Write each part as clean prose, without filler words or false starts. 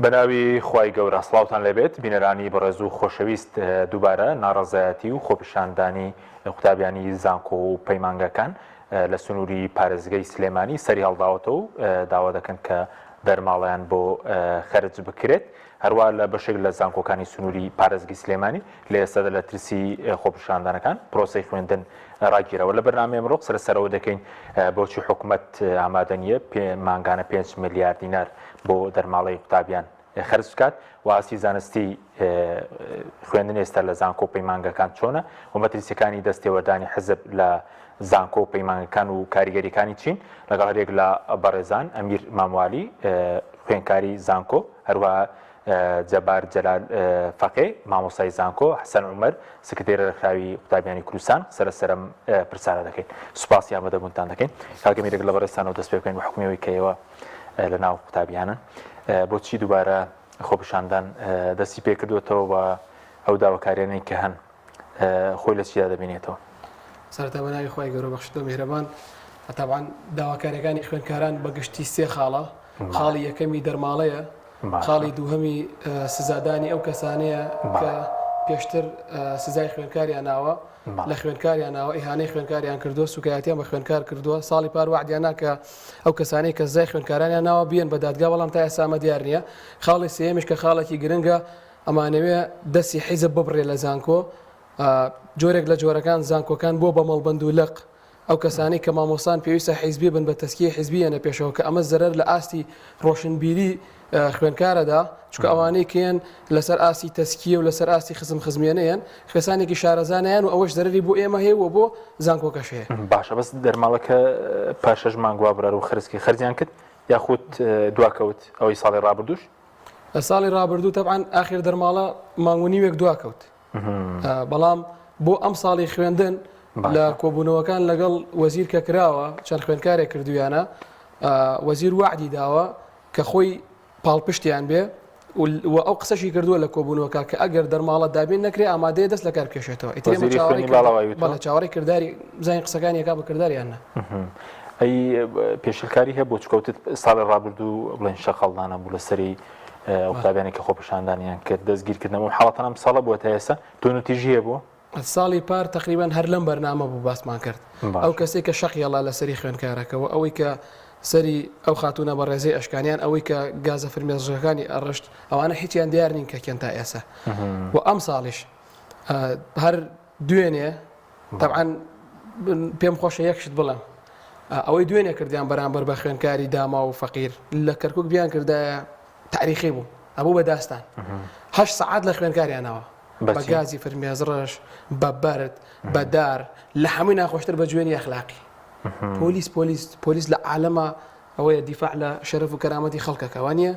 بەناوی خوای گەورە سڵاوتان لەبێت بینەرانی بەڕێز و خۆشەویست دووبارە ناڕەزایەتی و خۆپیشاندانی قوتابیانی زانکۆ و پەیمانگەکان لە سنووری پارێزگای سلێمانی سەری هەڵداوەتەوە و داوا دەکەن کە دەرماڵیان بۆ خەرج بکرێت هەروە لە بەشێک لە زانکۆکانی سنووری پارێزگای سلێمانی لە ئێستادا لە ترسی خۆپیشاندانەکان پرۆسەی خوێندن ڕاگیرەوە لە بەرنامەی ئەمڕۆ سەرەوە دەکەین بۆچی حکوومەت ئامادە نییە مانگانە 5 ملیارد دینار بۆ دەرماڵی قوتابیان خەرج بکات و ئاسی زانستی خوێندن ئێستا لە زانکۆ و پەیمانگەکان چۆنە و مەترسیەکانی دەستێوەردانی حزب لە زانکۆ و پەیمانگەکان و کاریگەریەکانی چین لەگەڵ هەرێک لە بەڕێزان ئەمیر ماموالی خوێندکاری زانکۆ هەروەها جەبار جەلال فەقێ مامۆستای زانکۆ حەسەن عومەر سکرتێرە ڕێکخراوی قوتابیانی کوردستان سەرم پرسیارە دەکەین سوپاسی ئامادەبوونتان دەکەین کاکە میرێک لە بەڕێستانەوە دەست پێ بکەین بە حکومەوەی کە ئێوە لە ناو قوتابیانن بۆچی دووبارە خۆپیشاندان دەستی پێ کردوێتەوە بە ئەو داواکاریانەی کە هەن خۆی لە چیدا دەبینێتەوە سەرەتا بەناوی خوای گەورە بەخشتۆ میهرەبان تەبعاً داواکاریەکانی خوێندکاران بەگشتی سێ خاڵە خاڵی یەکەمی دەرماڵەیە خاڵی دووهەمی سزادانی ئەو کەسانەیە کە پێشتر سزای خوێندکاریان ناوە لە خوێندکاریان ناوە ئیهانەی خوێندکاریان کردووە سوکایەتیان بە خوێندکار کردووە ساڵی پار وعدیان کە ئەو کەسانەی کە سزای خوێندکارانیان ناوە بیان بە دادگا بەڵام تا ئێستا ئەمە دیار نییە خاڵی سێمیش کە خاڵێکی گرنگە ئەمانەوێ دەستی حیزب ببڕێ لە زانکۆ جۆرێک لە جۆرەکان زانکۆکان بۆ بە مەڵبەند و لەق ئەو کەسانی کە مامۆستان پێویستە حیزبی بن بە تەسکیە حیزبیەنە پێشەوە کە ئەمە زەرەر لە ئاستی ڕۆشنبیری خوێندکارەدا چکە ئەوانەی کێن لەسەر ئاسی تەسکیە و لەسەر ئاستی خزمێنەیەن کەسانێکی شارەزانیان و ئەوەش زەرری بۆ ئێمە هەیە و بۆ زانکۆکەش هەیە باشە بەس دەرماڵەکە پاشەش مانگوا برار و خرجکی خەرجیان کرد یاخود دواکەوت ئەوەی ساڵی ڕابردووش لە ساڵی ڕابردوو تەبعاً ئاخر دەرماڵە مانگونیوێک دواکەوت بەڵام بۆ ئەم ساڵی خوێندن لە کۆبوونەوەکان لەگەڵ وەزیر کە کراوە چەند خوێندکارێک کردویانە وەزیر وعدی داوە کە خۆی پاڵپشتیان بێ و ئەو قسەشی کردووە لە کۆبوونەوەکە کە ئەگەر دەرماڵە دابین نەکرێ ئامادەیە دەست لە کار بکێشێتەوە بەڵە چاوەڕی کردداری زانین قسەکانی یەکا بە کردداریانە ئەی پێشلکاری هەیە بۆ چکەوتت ساڵی ڕابردوو بڵێن شەقەڵدانە بوو لە سەری قوتابیانی کە خۆپیشاندانیان کرد دەستگیرکردنەوە حاڵەتەن ئەم ساڵە بووە تا ئێستا تۆنوتیژیە بووە ساڵی پار تقریبان هەر لەم بەرنامە بوو باسمان کرد ئەو کەسێک کە شەقیەڵا لە سەری خوێندکارەکەەوە ئەوەی کە سەری ئەو خاتونە بە ڕێزەی ئەشکانیان ئەوەی کە گازە فرمێژەکانی ئەڕشت ئەوانە هیچیان دیار نین کە کێن تا ئێستا و ئەم ساڵیش هەر دوێنێ طبعاً پێم خۆشە یەکشت بڵم ئەوەی دوێنێ کردیان بەرامبەر بە خوێندکاری داما و فەقیر لە کەرکک بیان کردایە تاریخی بوو ئەبوو بە داستان 8 سەعات لە خوێندکاریانەوە بە گازی فرمێزڕش بە بەرد بەدار لە هەمووی ناخۆشتر بە جوێنی ئەخلاقی پۆلیس لە عالەمە ئەوەیە دیفاع لە شەرف و کەرامەتی خەڵکەکەوانە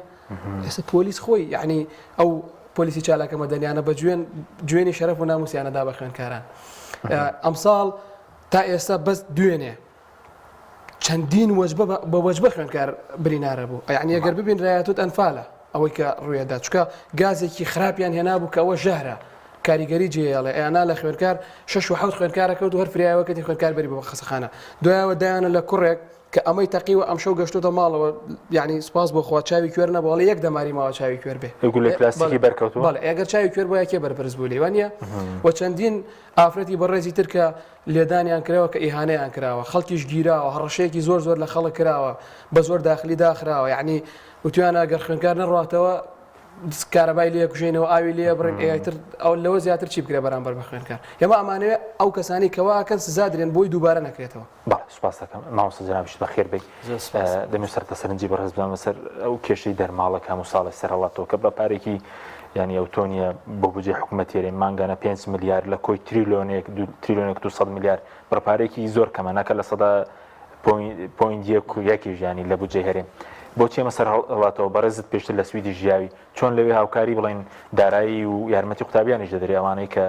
ئێستا پۆلیس خۆی یعنی ئەو پۆلیسی چالاکە مەدەنیانە بە جوێنی شەرف و ناموسیانەدا بە خوێندکاران ئەمساڵ تا ئێستا بەس دوێنێ چەندین بە وەجبە خوێندکار برینارە بوو یعنی ئەگەر ببین ڕایەتوت ئەنفالە ئەوەی کە ڕوویەدا چکە گازێکی خراپیان هێنابوو کە ئەوە ژەهرە کاریگەری جێڵێ ئەیانە لە خوێندکار 6 و 7 خوێندکارە کەوت و هەر فریاوەکەتی خوێندکار بەری بە خەسەخانە دوایەوە دایانە لە کوڕێک کە ئەمەی تەقیوە ئەم شەو گەشتوتە ماڵەوە یعنی سپاس بۆ خوا چاوی کوێر نەبڵی یەک دەماری ماوە چاوی کوێر بێ بەڵێ ئەگەر چاوی کوێر بۆ یەکێ بەرپرس بوو لێوانە و چەندین ئافرەتی بەڕێزی تر کە لێدانیان کراوە کە ئیهانەیان کراوە خەڵکیش گیراوە هەڕەشەیەکی زۆر لە خەڵک کراوە بە زۆر داخلی داخراوە یعنی وتوانە گەر خوێندکار نەڕاتەوە کارەبای لێ کوژێنەوە ئاوی لێ بڕین ئێتر ئەو لەوە زیاتر چی بکرێ بەرامبەر بە خوێندکار ئێمە ئەمانەوێ ئەو کەسانی کەواکەن سزادرێن بۆی دووبارە نەکرێتەوە سوپاس دەکەم مامۆستا جەنابیش بەخێر بێ دەمێت سەرتە سەرنجی بەڕێز بڵێم لەسەر ئەو کێشەی دەرماڵە هەموو ساڵی سەرهەڵاتەوە کە بە پارێکی یعنی ئەو تۆنیە بۆ بودجێ حکوومەتیێرە مانگانە 5 ملیارد لە کۆی تریلیۆنێک 200 ملیارد بەرپارێکی زۆر کەمەنەکە لە سەدا پوینت یەکی ژیانی لە بودجێ هەرێم بۆچی ئەمە سەرهەڵاتەوە بەڕێزت پێشتر لە سویدی ژیاوی چۆن لەوێ هاوکاری بڵێن دارایی و یارمەتی قوتابیانیش دەدرێ ئەوانەی کە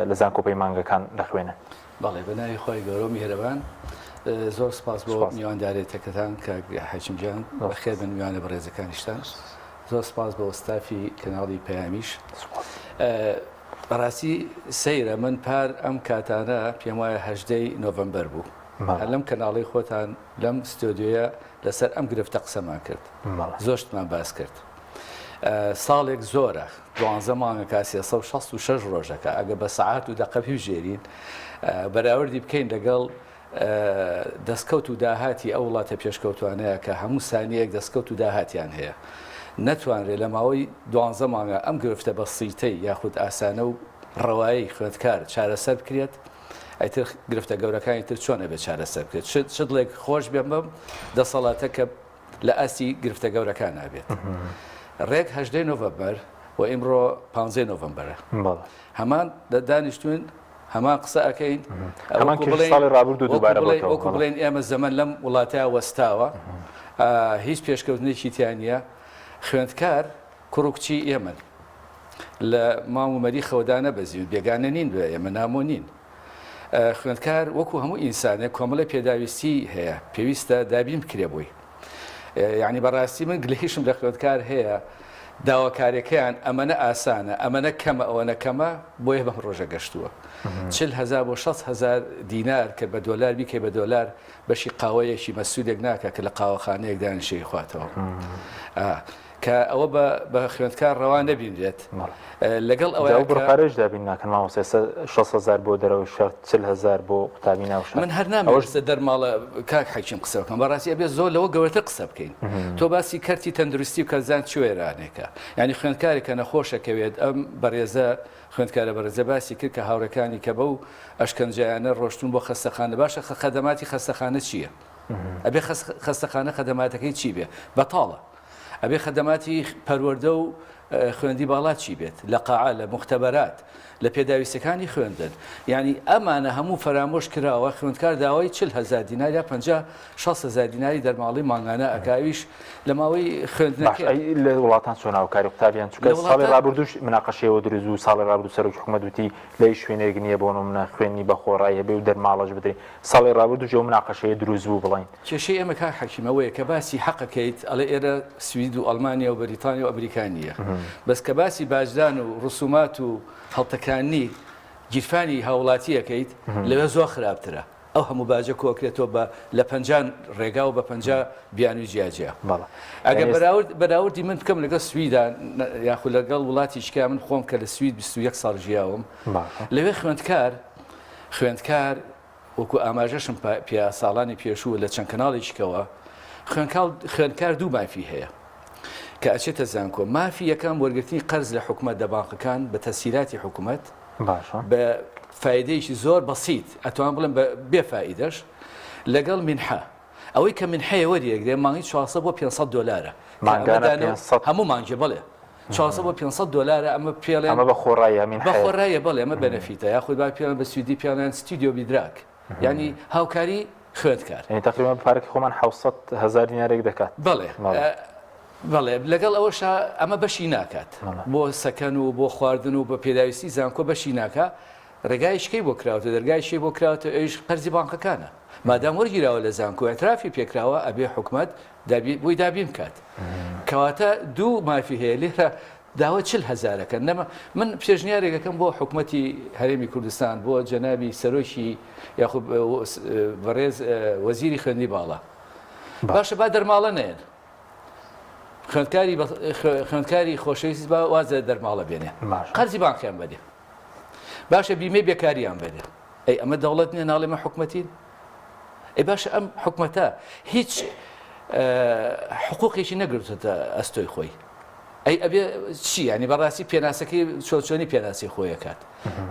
لە زانکۆ پەیمانگەکان دەخوێنن بەڵێ بەناوی خۆی گەورە و میهرەبان زۆر سپاس بۆ میواندارێتەکەتان کە حەکیمجان بەخێر بن میوانە بەڕێزەکانیشتان زۆر سپاس بۆ ستافی کەناڵی پەیامیش بەڕاستی سەیرە من پار ئەم کاتانە پێم وایە 18 نۆڤەمبەر بوو لەم کەناڵی خۆتان لەم ستۆدیۆیە لەسەر ئەم گرفتە قسەمان کرد زۆر شتمان باس کرد ساڵێک زۆرە 12 مانگەکە 366 ڕۆژەکە ئەگە بە سەعات و دەقەپی ژێرین بەراوردی بکەین لەگەڵ دەستکەوت و داهاتی ئەو وڵاتە پێشکەوتوانەیە کە هەموو سانیەک دەستکەوت و داهاتیان هەیە نەتوانرێت لە ماوەی 12 مانگە ئەم گرفتە بە سیتەی یاخود ئاسانە و ڕەوایی خوێندکار چارەسەر بکرێت ئەیتر گرفتە گەورەکانی تر چۆنە بێت چارەسەر بکرێت شتڵێک خۆش بێن بەم دەسەڵاتە کە لە ئاستی گرفتە گەورەکان نابێت ڕێک 18 نۆڤەمبەر و ئیمڕۆ 15 نۆڤەمبەرە هەمان لە دانیشتوون هەمان قسە ئەەکەین ساڵی ڕابردوو دووبارە وەکو بڵێن ئێمە زەمن لەم وڵاتەیە وەستاوە هیچ پێشکەوتنێکی تیانە خوێندکار کوڕکچی ئێمە لە مام و مەری خەودا نەبەزیون بێگانە نین بێ ئێمە نامۆ نین خوێندکار وەکو هەموو ئینسانێک کۆمەڵە پێداویستی هەیە پێویستە دابین بکرێ بووی یعنی بەڕاستی من گلهیشم لە خوێندکار هەیە داواکاریەکەیان ئەمەنە ئاسانە ئەمەنە کەمە ئەوەنە کەمە بۆیە بەم ڕۆژە گەشتووە 40,000 بۆ 60,000 دینار کە بە دۆلار بیکەی بە دۆلار بەشی قاوەیەکی مەسوودێک ناکە کە لە قاوەخانەیەک دانیشەی خواتەوە کە ئەوە بە خوێندکار ڕەوان نەبینرێت لەگەڵ ئەوە بڕخارش دابین ناکەن ماوەسێ 60,000 بۆ دەرەوە شەرت 40,000 بۆ قوتابی ناوشار من هەر نامەوەستە دەرماڵە کاک حەکیم قسە بکەم بەڕاستی ئەبێ زۆر لەوە گەورەتر قسە بکەین تۆ باسی کەرتی تەندروستی و کەزان کوێرانێکە یعنی خوێندکارێکە نەخۆشەکەوێت ئەم بەڕێزە خوێندکارە بەڕێزە باسی کرد کە هاوڕەکانی کە بەو ئەشکەنجیانە ڕۆشتون بۆ خەستەخانە باشە خەدەماتی خەستەخانە چییە؟ ئەبێ خەستەخانە خەدەماتەکەی چی بێ؟ بەتاڵە ئەبێ خەدەماتی پەروەردە و خوێندی باڵات چی بێت لە قاعە لە مختبەرات لە پێداویستەکانی خوێندن یعنی ئەمانە هەموو فەرامۆش کراوە خوێندکار داوای 40,000 دینار یا 50-60,000 دیناری دەرماڵی مانگانە ئەکاویش لە ماوەی خوێندنەکەی لە وڵاتان چۆن هاوکاری قوتابیان چونکە ساڵی ڕابردووش مناقەشەوە دروست و ساڵی ڕابردوو سەرۆکی حکوومەت وتی لە هیچ شوێنێک نییە بۆ منە خوێنی بە خۆڕایە بێ و دەرماڵەش بدرێت ساڵی ڕابردوو ئەو مناقەشەیە دروست بوو بڵین کێشەی ئێمە کار حەکیمەوەیە کە باسی حەقەکەیت ئەڵێ ئێرە سوید و ئەڵمانیا و بەریتانیا و ئەمریکانیە بەس کە باسی باجدان و ڕسومات و هەڵتەکانی گیرفانی هاوڵاتیەکەیت لەوێ زۆر خراپترە ئەو هەموو باجە کۆکرێتەوە بە لە 50 ڕێگا و بە 50 بیانوی جیاجیا ئەگەر بەراوردی من بکەم لەگەڵ سویدا یاخود لەگەڵ وڵاتی شکا من خۆم کە لە سوید 21 ساڵ ژیاوم لەوێ خوێندکار وەکو ئاماژەشم پیا ساڵانی پێشوو لە چەند کەناڵێکەوە خوێندکار دوو مافی هەیە کە ئەچێتە زانکۆ مافی یەکەم وەرگرتنی قەرز لە حکوومەت دەبانقەکان بە تەسیراتی حکوومەت بە فایدەیەکی زۆر بەسیت ئەتوان بڵم بێفائیدەش لەگەڵ منحە ئەوەی کە منحەیە وەریەگرێ مانگی 400 بۆ 500 دۆلارە هەموو مانگێ بڵێ 400 بۆ 500 دۆلارە ئەمە پێڵێن بە خۆڕایە بڵێ ئەمە بەنەفیتە یاخود با پێڵێن بە سویدی پێڵێن ستیدیۆ بیدراک یعنی هاوکاری خوێندکار تقریبا پارێکی خۆمان 700,000 دینارێک دەکات بەڵێ لەگەڵ ئەوەش ئەمە بەشی ناکات بۆ سەکەن و بۆ خواردن و بە پێداویستی زانکۆ بەشی ناکە ڕێگای شکەی بۆ کراوتە دەرگایشی بۆ کراوتە ئەوش قەرزی بانکەکانە مادام وەرگیراوە لە زانکۆ ئەترافی پێکراوە ئەبێ حکوومەت بۆی دابین بکات کەواتە دوو مافی هەیە لێرە داوە 40,000ەکە نەمە من پێشنیارێکەکەم بۆ حکوومەتی هەرێمی کوردستان بۆ جەنابی سەرۆکی یاخود بەڕێز وەزیری خوێندی باڵا باشە با دەرماڵە نێن خوێندکاری خۆشەویستی بە وازە دەرماڵە بێنێ قەرزی بانکیان بەدێ باشە بیمەی بێکاریان بەدێ ئەی ئەمە دەوڵەت نیە ناڵێمە حکوومەتین ئەی باشە ئەم حکوومەتە هیچ حقوقێکی نەگرتێتە ئەستۆی خۆی ئەی ئەبێ چی ینی بەڕاستی پێناسەکەی چۆچۆنی پێناسی خۆیەکات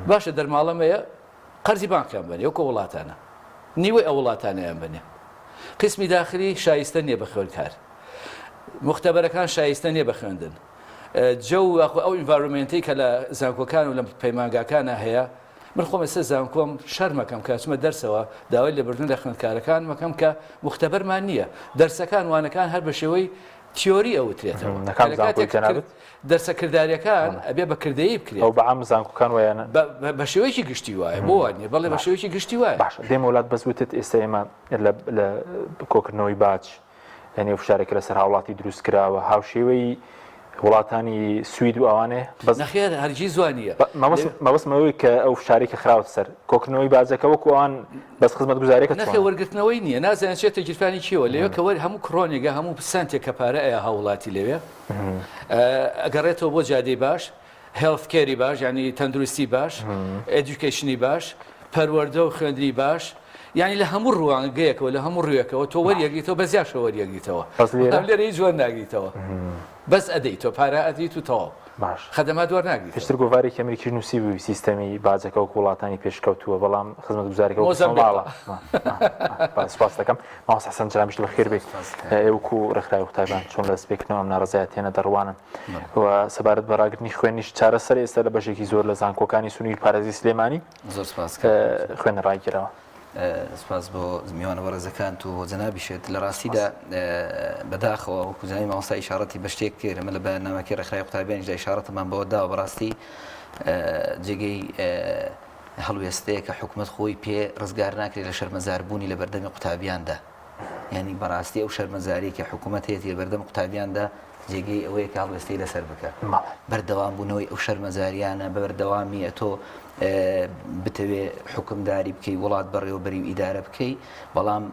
باشە دەرماڵەمەیە قەرزی بانکیان بەنێ وەکو وڵاتانە نیوەی ئەو وڵاتانەیان بنێ قسمی داخلی شایستە نییە بە خوێندکار مختبەرەکان شایستە نییە بە خوێندن جە و ئەو ئینڤارۆمنتی کە لە زانکۆکان و لە پەیمانگاکانە هەیە من خۆم ئێستا زانکۆم شەرمەکەم کە چمە دەرسەوە داوای لێبوردن لە خوێندکارەکان مەکەم کە مختبەرمان نییە دەرسەکان وانەکان هەر بە شێوەی تیۆری ئەوترێتەوە دەرسەکرداریەکان ئەبێ بە کردەیی بکرێت ئەو بەعام زانکۆکان وایانە بە شێوەیەکی گشتی وایە بۆ وانە بەڵێ بە شێوەیەکی گشتی وایە باش دێمە وڵات بەزوتت ئێستا ئێمە لە کۆکردنەوەی باج یعنی فشارێک لەسەر هاوڵاتی دروست کراوە هاوشێوەی وڵاتانی سوید و ئەوانێ بەس نەخێر هەرگیز جوانیە مەبەستمەوەی کە ئەو شارێکە خراوە سەر کۆکردنەوەی بازەکە وەکو ئەوان بەس خزمەت گوزارێکە نەخێ وەرگرتنەوەی نییە نازانێت چێتە گیرفانی چیەوە لەوێ کە هەموو کڕۆنێگە هەموو سنتێک کە پارە ئەیە هاوڵاتی لەوێ ئەگەڕێتەوە بۆ جادەی باش هێڵف کێری باش ینی تەندروستی باش ئێدوکیشنی باش پەروەردە و خوێندنی باش یعنی لە هەموو ڕوانگەیەکەوە لە هەموو ڕوویەکەوە تۆ وەریەگریتەوە بەزیاشە وەریەگریتەوە لێرە هیچ جوان ناگریتەوە بەس ئەدەیتەوە پارە ئەدەیت و تەواو باش خەدەمات وەرناگریت پێشتر گۆڤارێکی ئەمریکی نووسی بووی سیستەمی بازەکە و وڵاتانی پێشکەوتووە بەڵام خزمەت گوزاریەکە سپاس دەکەم ماوەس حەسەن جرامیشت بەخێر بێت ئێوەکو ڕێکخراوی قوتابیان چۆن لە دەستپێکردنەوە ناڕەزایەتیانە دەڕوانن و سەبارەت بە ڕاگرتنی خوێنیش چارەسەر ئێستا لە بەشێکی زۆر لە زانکۆکانی سنووری پارێزی سلێمانی زۆر سپاس خوێنە ڕایگیرەوە سپاس بۆ میوانەوە ڕێزەکان و جەنابیشێت لە ڕاستیدا بەداخەوە وەکو زانای مامۆستا ئیشارەتی بە شتێک کرد ئەمە لە بەرنامەکەی ڕێکخراوی قوتابیانیشدا ئیشارەتمان بەوە داوە بەڕاستی جێگەی هەڵوێستەیە کە حکوومەت خۆی پێ ڕزگار ناکرێت لە شەرمەزاربوونی لە بەردەمی قوتابیاندا یعنی بەڕاستی ئەو شەرمەزاری کە حکوومەت هەیەی لە بەردەم قوتابیاندا جێگەی ئەوەیە کە هەڵوێستەی لەسەر بکە بەردەوام بوونەوەی ئەو شەرمەزاریانە بە بەردەوامی ئەتۆ بتەوێ حکمداری بکەی وڵات بەڕێوەبەری و ئیدارە بکەی بەڵام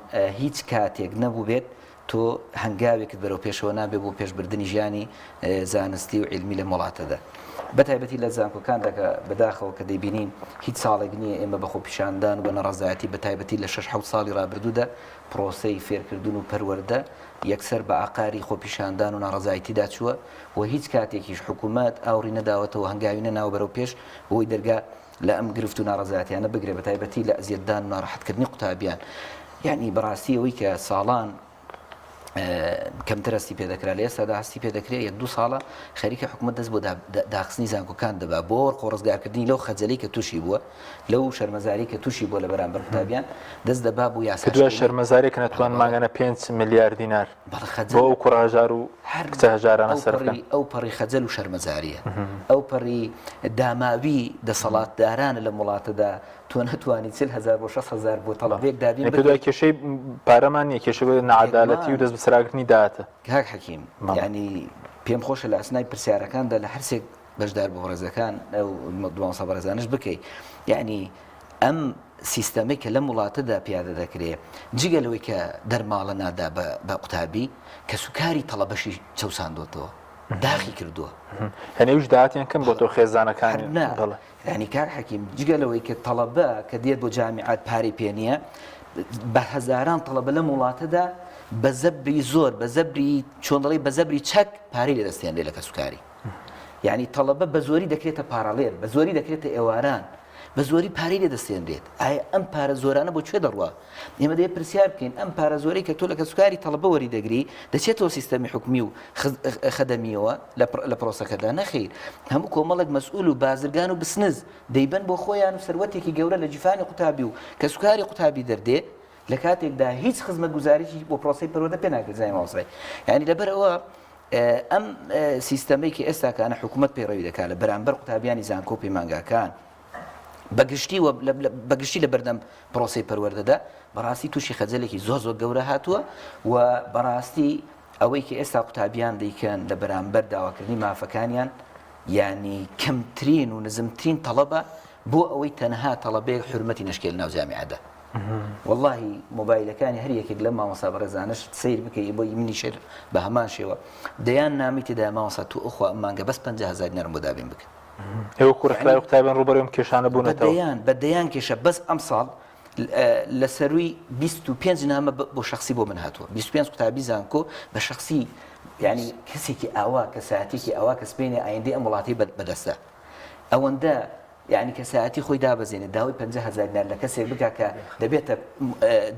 هیچ کاتێک نەبوو بێت تۆ هەنگاوێکت بەرەو پێشەوە نابێ بۆ پێشبردننی ژیانی زانستی و علمی لە وڵاتەدا بەتایبەتی لە زانکۆکاندا کە بەداخەوە کە دەیبینین هیچ ساڵێک نییە ئێمە بە خۆپیشاندان و بە نەڕەزایەتی بەتایبەتی لە 6 ساڵی ڕابردوودا پرۆسەی فێرکردن و پەروەردە یەکسەر بە ئاقاری خۆپیشاندان و ناڕەزایەتیدا چووە و هیچ کاتێکیش حکوومەت ئاوڕی نەداوەتەوە هەنگاوی نەناوە بەرەو پێش بۆی دەرگا لە ئەم گرفت و ناڕەزایەتیانە بگرێ بەتایبەتی لە ئەزیەتدان و ناڕەحەتکردنی قوتابیان یعنی بەڕاستی ئەوەی کە ساڵان کەمتر هەستی پێدەکرا لە ئێستادا هەستی پێدەکرێت 1-2 ساڵە خەریکە حکوومەت دەست بۆ داخستنی زانکۆکان دەبا بۆ خۆڕزگارکردنی لەو خەجەلەی کە تووشی بووە لەو شەرمەزاری کە تووشی بووە لە بەرامبەر قوتابیان دەست دەبا بۆ یاسا دوای شەرمەزارێک نەتوان ماگەنە 5 میلیارد دینار بۆ ئەو کوڕهژار و کچە هەژارانە سەرەکە ئەو پەڕی خەجەل و شەرمەزاریە ئەو پەڕی داماوی دەسەڵاتدارانە لە وڵاتەدا تۆ نەتوانی 40,000 بۆ 6,000 بۆ تەڵەبێک دابین دوای کێشەی پارەمان نیە کێشەی نەعەدالەتی و دەست بەسراگرتنی داهاتە کاک حەکیم ینی پێم خۆشە لە ئەسنای پرسیارەکاندا لە هەرسێک بەشدار بۆ ڕێزەکان ئەو دوانسە بەڕێزانش بکەیت یعنی ئەم سیستەمەی کە لەم وڵاتەدا پیادە دەکرێت جگەلەوەی کە دەرماڵە نادا بە قوتابی کە سوکاری تەڵەبەشی چەوساندۆتەوە داخی کردووە هەنێویش داهاتیان کەم بۆ تۆ خێزانەکانی ینی کاک حەکیم جگەلەوەی کە تەڵەبە کە دێت بۆ جامیعات پارەی پێ نییە بە هەزاران تەڵەبە لەم وڵاتەدا بە زەبری زۆر بە زەبری چۆندڵی بە زەبری چەک پارەی لەدەستێنرێت لە کەسوکاری یعنی تەڵەبە بە زۆری دەکرێتە پارەڵێر بە زۆری دەکرێتە ئێواران بە زۆری پارەی لێدەستێنرێت ئایا ئەم پارە زۆرانە بۆ کوێ دەڕوا ئێمە دەیە پرسیار بکەین ئەم پارە زۆرەی کە تۆ لە کەسوکاری تەڵەبە وەری دەگری دەچێتەوە سیستەمی حکومی و خەدەمیەوە لە پرۆسەکەدا نەخیر هەموو کۆمەڵێک مەسئول و بازرگان و بسنز دەیبەن بۆ خۆیان و سەروەتێکی گەورە لە جیفانی قوتابی و کەسوکاری قوتابی دەردێ لە کاتێکدا هیچ خزمەت گوزاریی بۆ پرۆسی پەروەردە پێ ناکرێت زای ماوەسای یعنی لەبەرەوە ئەم سیستەمەیەکی ئێستا کانە حکوومەت پەیڕەوی دەکات لە بەرامبەر قوتابیانی زانکۆ و پەیمانگاکان بەگشتی لە بەردەم پرۆسی پەروەردەدا بەڕاستی تووشی خەجەلێکی زۆر گەورە هاتووە و بەڕاستی ئەوەی کە ئێستا قوتابیان دەیکەن لە بەرامبەر داواکردنی مافەکانیان ینی کەمترین و نزمترین تەڵەبە بۆ ئەوەی تەنها تەڵەبەیەک حورمەتی نەشکێل ناو جامیعەدا واللهی مۆبایلەکانی هەر یەکێک لە مامۆستا بەڕێزانش سیر بکەی بۆ منیشر بە هەمان شێوە دەیان نامی تێدا مامۆستا تو ئەخوا مانگە بەس 50,000 نەرم بۆ دابین بکە ئێوە کوڕخلای قوتابیان ڕوبەرەوەم کێشانە بوونەتەوە بەدەیان کێشە بەس ئەم ساڵ لە سەروی 25 نامە بۆ شخصی بۆ من هاتووە 25 قوتابی زانکۆ بە شخصی یعنی کەسێکی ئاوا کە ساعتێکی ئاوا کە سپێنی ئایندەی ئەم وڵاتی بەدەستە ئەوەندە یعنی کە ساعتی خۆی دابەزێنێت داوای 50,000 دینار لە کەسێک بکە کە دەبێتە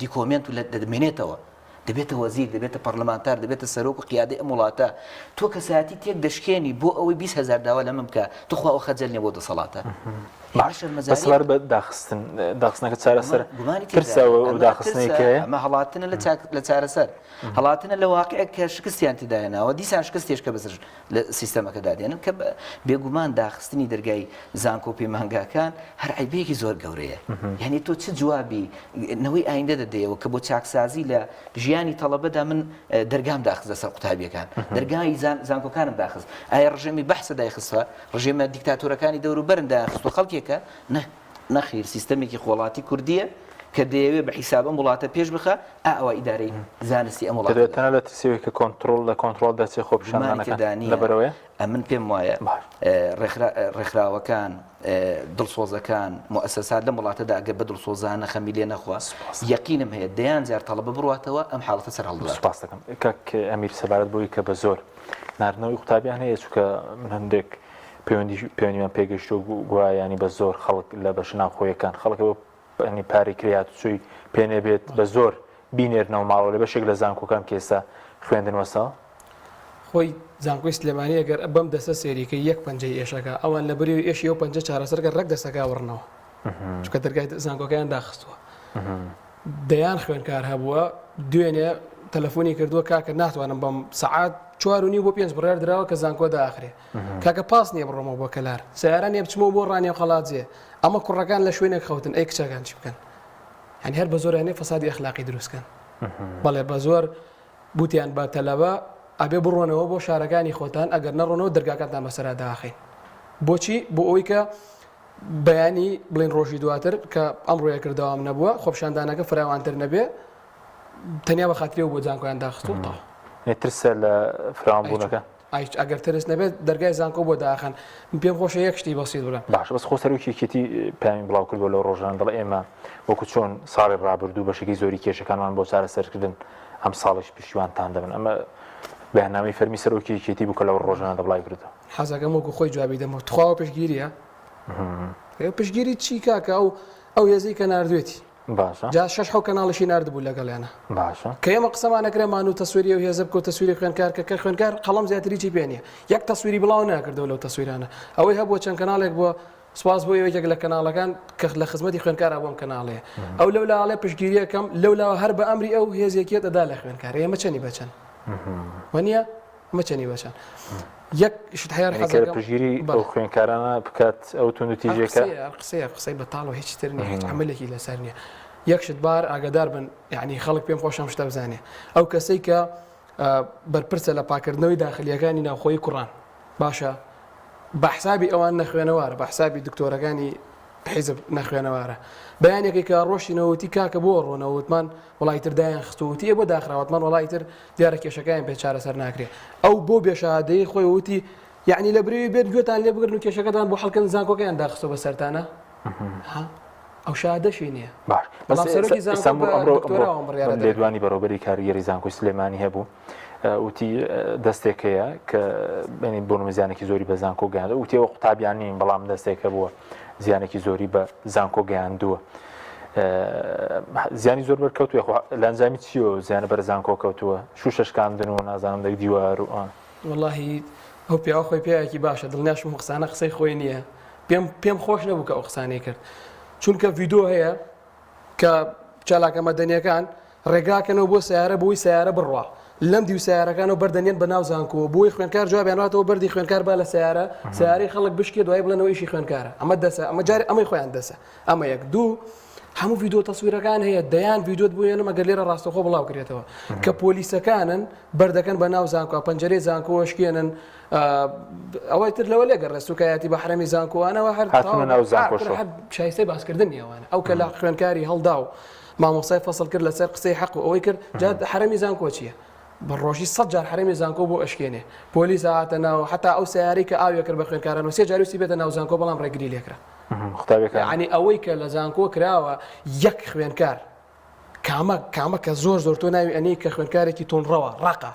دیکۆمنت و دەمێنێتەوە دەبێتە وەزیر دەبێتە پەرلەمانتار دەبێتە سەرۆک و قیادەی ئەم وڵاتە تۆ کە ساعتی تێک دەشکێنی بۆ ئەوەی 20,000 داوا لە من بکە توخوا ئەو خەجەل نیە بۆ دەسەڵاتە بەسەڵار بە داخستنەکە چارەسەر ترسە و داخستنێکەیە ئەمە هەڵاتنە لە چارەسەر هەڵاتنە لە واقعەیە کە شکستیان تدایەنەوە دیسان شکستێش کە بەسەر لە سیستەمەکەدا دێنن کە بێگومان داخستنی دەرگای زانکۆ و پەیمانگاکان هەر عیبەیەکی زۆر گەورەیە یعنی تۆ چ جوابی نەوەی ئایندە دەدەیەوە کە بۆ چاکسازی لە ژیانی تەڵەبەدا من دەرگام داخستە سەر قوتابیەکان دەرگای زانکۆکانم داخست ئایا ڕژێمی بەحسە دایخستوە ڕژێمە دیکتاتۆرەکانی دەوروبەرن داخست و خەڵکێکە نەخیر سیستەمێکی خۆڵاتی کوردیە کە دەیەوێت بە حیساب ئەم وڵاتە پێش بخە ئەوە ئیدارەی زانستی ئەم وڵاتە دەتەنە لە ترسیوی کە کۆنتڕۆل دەچێت خۆپیشاندانەکان لەبەرەوەی ئەمن پێم وایە ڕێکخراوەکان دڵسۆزەکان مؤسسات لەم وڵاتەدا ئەگەر بە دڵسۆزانە خەمی لێ نەخوا یەقینم هەیە دەیان جار تەڵەبە بڕواتەوە ئەم حاڵەتە سەر هەڵدەدات. سوپاس دەکەم کاک ئەمیر سەبارەت بۆی کە بە زۆر ناردنەوەی قوتابیان هەیە چونکە من هەندێک پەیوەندیمان پێگەشتۆ گوایانی بە زۆر خەڵک لە بەش ناوخۆیەکان خەڵکەوە پاری کرات چووی پێنێ بێت بە زۆر بینێرنەوە ماڵەوە لە بەشێک لە زانکۆکان کێستا خوێندنوەسەوە خۆی زانکۆی سلێمانی ئەگەر بەم دەستە سێریکە یەک پەنجەی ئێشەکە ئەوان لە بەری ئێشی ئەو پەنجە چارەسەرگە ڕێک دەستەکە وڕنەوە چکە دەرگای زانکۆکەیان داخستووە دەیان خوێنکار هەبووە دوێنێ تەلەفۆنی کردووە کاکە ناتوانم بەم سەعات 4:30 بۆ 5 بڕیار درراوە کە زانکۆ داخرێ کاکە پاس نییە بڕۆمەوە بۆ کەلار سیارە نیە بچمەوە بۆ ڕانێ خەڵاتجێ ئەمە کوڕەکان لە شوێنێک خەوتن ئەی کچەکان چی بکەن هەنی هەر بە زۆرانەی فەسادی ئەخلاقی دروستکەن بەڵێ بە زۆر بوتیان بە تەلەبە ئەبێ بڕۆنەوە بۆ شارەکانی خۆتان ئەگەر نەڕۆنەوە دەرگاکانتان بەسەرا داخین بۆچی بۆ ئەوی کە بەیانی بڵین ڕۆژی دواتر کە ئەم ڕۆیە کردەوەم نەبووە خۆپشاندانەکە فراوانتر نەبێ تەنیا بە خااتێ بۆ جانکۆیان داخستوە تا ترسە لە فراوانبوونەکە ئەگەر ترس نەبێت دەرگای زانکۆ بۆ داخن پێم خۆشە یەک شتی بەسییت بڵێ باش بەس خۆسەرکیێتی پامی بڵاو کردووە لە ڕۆژان دڵ ئێمە وەکو چۆن ساڵی ڕابردوو بەشێکی زۆری کێشەکانمان بۆ چارەسەرکردن ئەم ساڵش پشتیوانتان دەبن ئەمە بەهنامی فەرمی سەرۆکیێتی بووکە لەو ڕۆژانە دەبڵای کردو حەزەکەم وەکو خۆی جوابی دەمەوە تخواوە پشگیریە پشگیری چی کاکە ئەو هێزی کە نردوێتی باشە جا 6 کەناڵشی نردبوو لەگەڵیانە باشە کە ئێمە قسەمانەکرێمان و تەسووری و هێزە بکە تەسووری خوێنکار کە خوێنکار قەڵەم زیاتری چی پێنیە یەک تەسووری بڵاو ناکردەوە لەو تەسویرانە ئەوەی هەبووە چەند کەناڵێک بووە سواز بۆ یەکێک لە کەناڵەکان کە لە خزمەتی خوێنکارە بۆم کەناڵەیە ئەو لەولاڵێ پشگیریەکەم لەولاوە هەر بە ئەمری ئەو هێزێکێت ئەدا لە خوێنکار ئێمە چەنی بەچەند وەنیە مەچەنی بەچەند یەک شت هەیە حەزەکەم پشگیری ئەو خوێنکارانە بکات ئەو تون و تیژێکە قسەی بەتاڵەوە هیچ تر نیە هیچ عملێکی لەسەر نییە یەکشت بار ئاگادار بن یعنی خەڵک پێم خۆشم شتە بزانێ ئەو کەسەی کە بەرپرسە لە پاکردنەوەی داخلیەکانی ناوخۆی کوڕان باشە بە حسابی ئەوان نەخوێنەوارە بە حسابی دکتۆرەکانی حیزب نەخوێنەوارە بەیانێکی کە ڕۆشتینەوەتی کاکە بۆ ڕۆنەوەتمان وڵای تر دایان خستووتی بۆ داخراوەتمان وڵای تر دیارە کێشەکەیان پێ چارەسەر ناکرێت ئەو بۆ بێشادەی خۆی وتی یعنی لە برێوی بێت گوێتان لێ بگرن و کێشەکەتان بۆ حەڵکەن زانکۆکەیان داخستۆ بە سەرتانە ئەو شادەشی نییە لێدوانی بەڕۆبەری کاریگەری زانکۆی سلێمانی هەبوو وتی دەستێکەیە کە بینی بۆ زیانێکی زۆری بە زانکۆ گەیاندە وتیەوە قوتابیان نین بەڵام دەستێکە بووە زیانێکی زۆری بە زانکۆ گەیاندووە زیانی زۆر بەرکەوتووە لە ئەنجامی چیەوە زیانە بەر زانکۆ کەوتووە شوشەشکاندن و نازانم دەک دیوار و واللهی ئەو پیاوە خۆی پیاوێکی باشە دڵنیاشم قسانە قسەی خۆی نییە پێم خۆش نەبوو کە ئەو قسانەی کرد چونکە ڤیدۆ هەیە کە چالاکە مەدەنیەکان ڕێگاکەنەوە بۆ سیارە بۆی سیارە بڕوا لەم دی و سیارەکانەوە بەردەنێن بە ناو زانکۆوە بۆی خوێنکار جوابیاناتەوە بەردی خوێنکار با لە سیارەی خەڵک بشکێ دوای بڵێنەوە ئیشی خوێنکارە ئەمە دەسە ئەمە جارێ ئەمەی خۆیان دەسە ئەمە یەک دوو هەموو ڤیدۆ تەسویرەکان هەیە دەیان ڤیدۆت بووێنە مەگەر لێرە ڕاستەخۆ بڵاو کرێتەوە کە پۆلیسەکانن بەردەکەن بە ناو زانکۆ پەنجەرەی زانکۆوە شکێنن ئەوەی تر لەوە لێگەڕ ڕێستوکایەتی بە حرەمی زانکۆوانەوە هەر شایستەی باسکردن نیەوانە ئەو کە لە خوێنکاری هەڵدا و مامۆسای فەسڵ کرد لەسەر قسەی حەق و ئەوەی کرد جا حرەمی زانکۆ چییە بە ڕۆژی 100 جار حرەمی زانکۆ بۆ ئەشکێنێ پۆلیس هاتە ناو حتا ئەو سیارەی کە ئاوێ کرد بە خوێنکارانەوە سێ جاروسی بێتە ناو زانکۆ بەڵام ڕێگری لێکرا ینی ئەوەی کە لە زانکۆ کراوە یەک خوێنکار کامە کە زۆر تۆ ناوی ئەنی کە خوێنکارێکی تونڕەوە ڕقە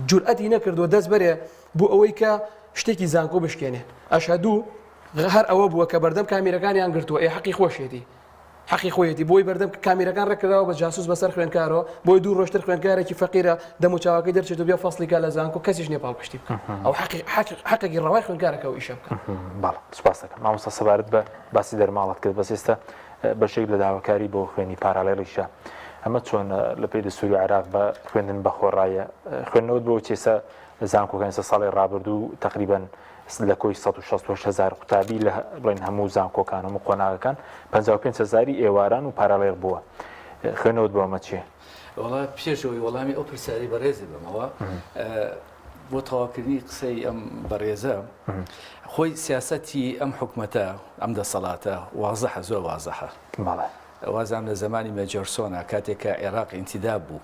جورئەتی نەکردووە دەست بەرێ بۆ ئەوەی کە شتێکی زانکۆ بشکێنێ ئەشهدوو هەر ئەوە بووە کە بەردەم کامیرەکانیان گرتووە ئێ حەقی خۆشێتی حەقی خۆیەتی بۆی بەردەم کامیرەکان ڕێکراوە بە جاسوس بەسەر خوێنکارەوە بۆی دوو ڕۆژتر خوێنکارێکی فەقیرە دەم و چاواکەی دەرچێت و بیا فەسڵیکا لە زانکۆ کەسیش نێپاڵ پشتی بکە ئەو حەقێکی ڕەوای خوێنکارەکە و ئیشە بکە. باڵ سپاس دەکەم مامۆستا سەبارەت بە باسی دەرماڵت کرد بەس ئێستا بەشێک لە داواکاری بۆ خوێنی پارالێڵیشە ئەمە چۆن لە پێی دەستوری عێراق بە خوێندن بە خۆڕایە خوێندنەوەت بۆ چێسە زانکۆکان ساڵی ڕابردوو تقریبان لە کۆی 16,000 قوتابی لە بڵێن هەموو زانکۆکان هەموو قۆناغەکان 55,000 ئێواران و پارالێڵ بووە خوێنەوەت بۆ ئەمە چییە؟ وڵا پێشەوەی وەڵامی ئەو پرسیاری بەڕێزی بمەوە بۆ تەواوکردنی قسەی ئەم بەڕێزە خۆی سیاسەتی ئەم حکومەتە ئەم دەسەڵاتە وازەحە زۆر وازەحە وازام لە زمانی مێجۆرسۆنە کاتێککە عێراق ئینتیدا بوو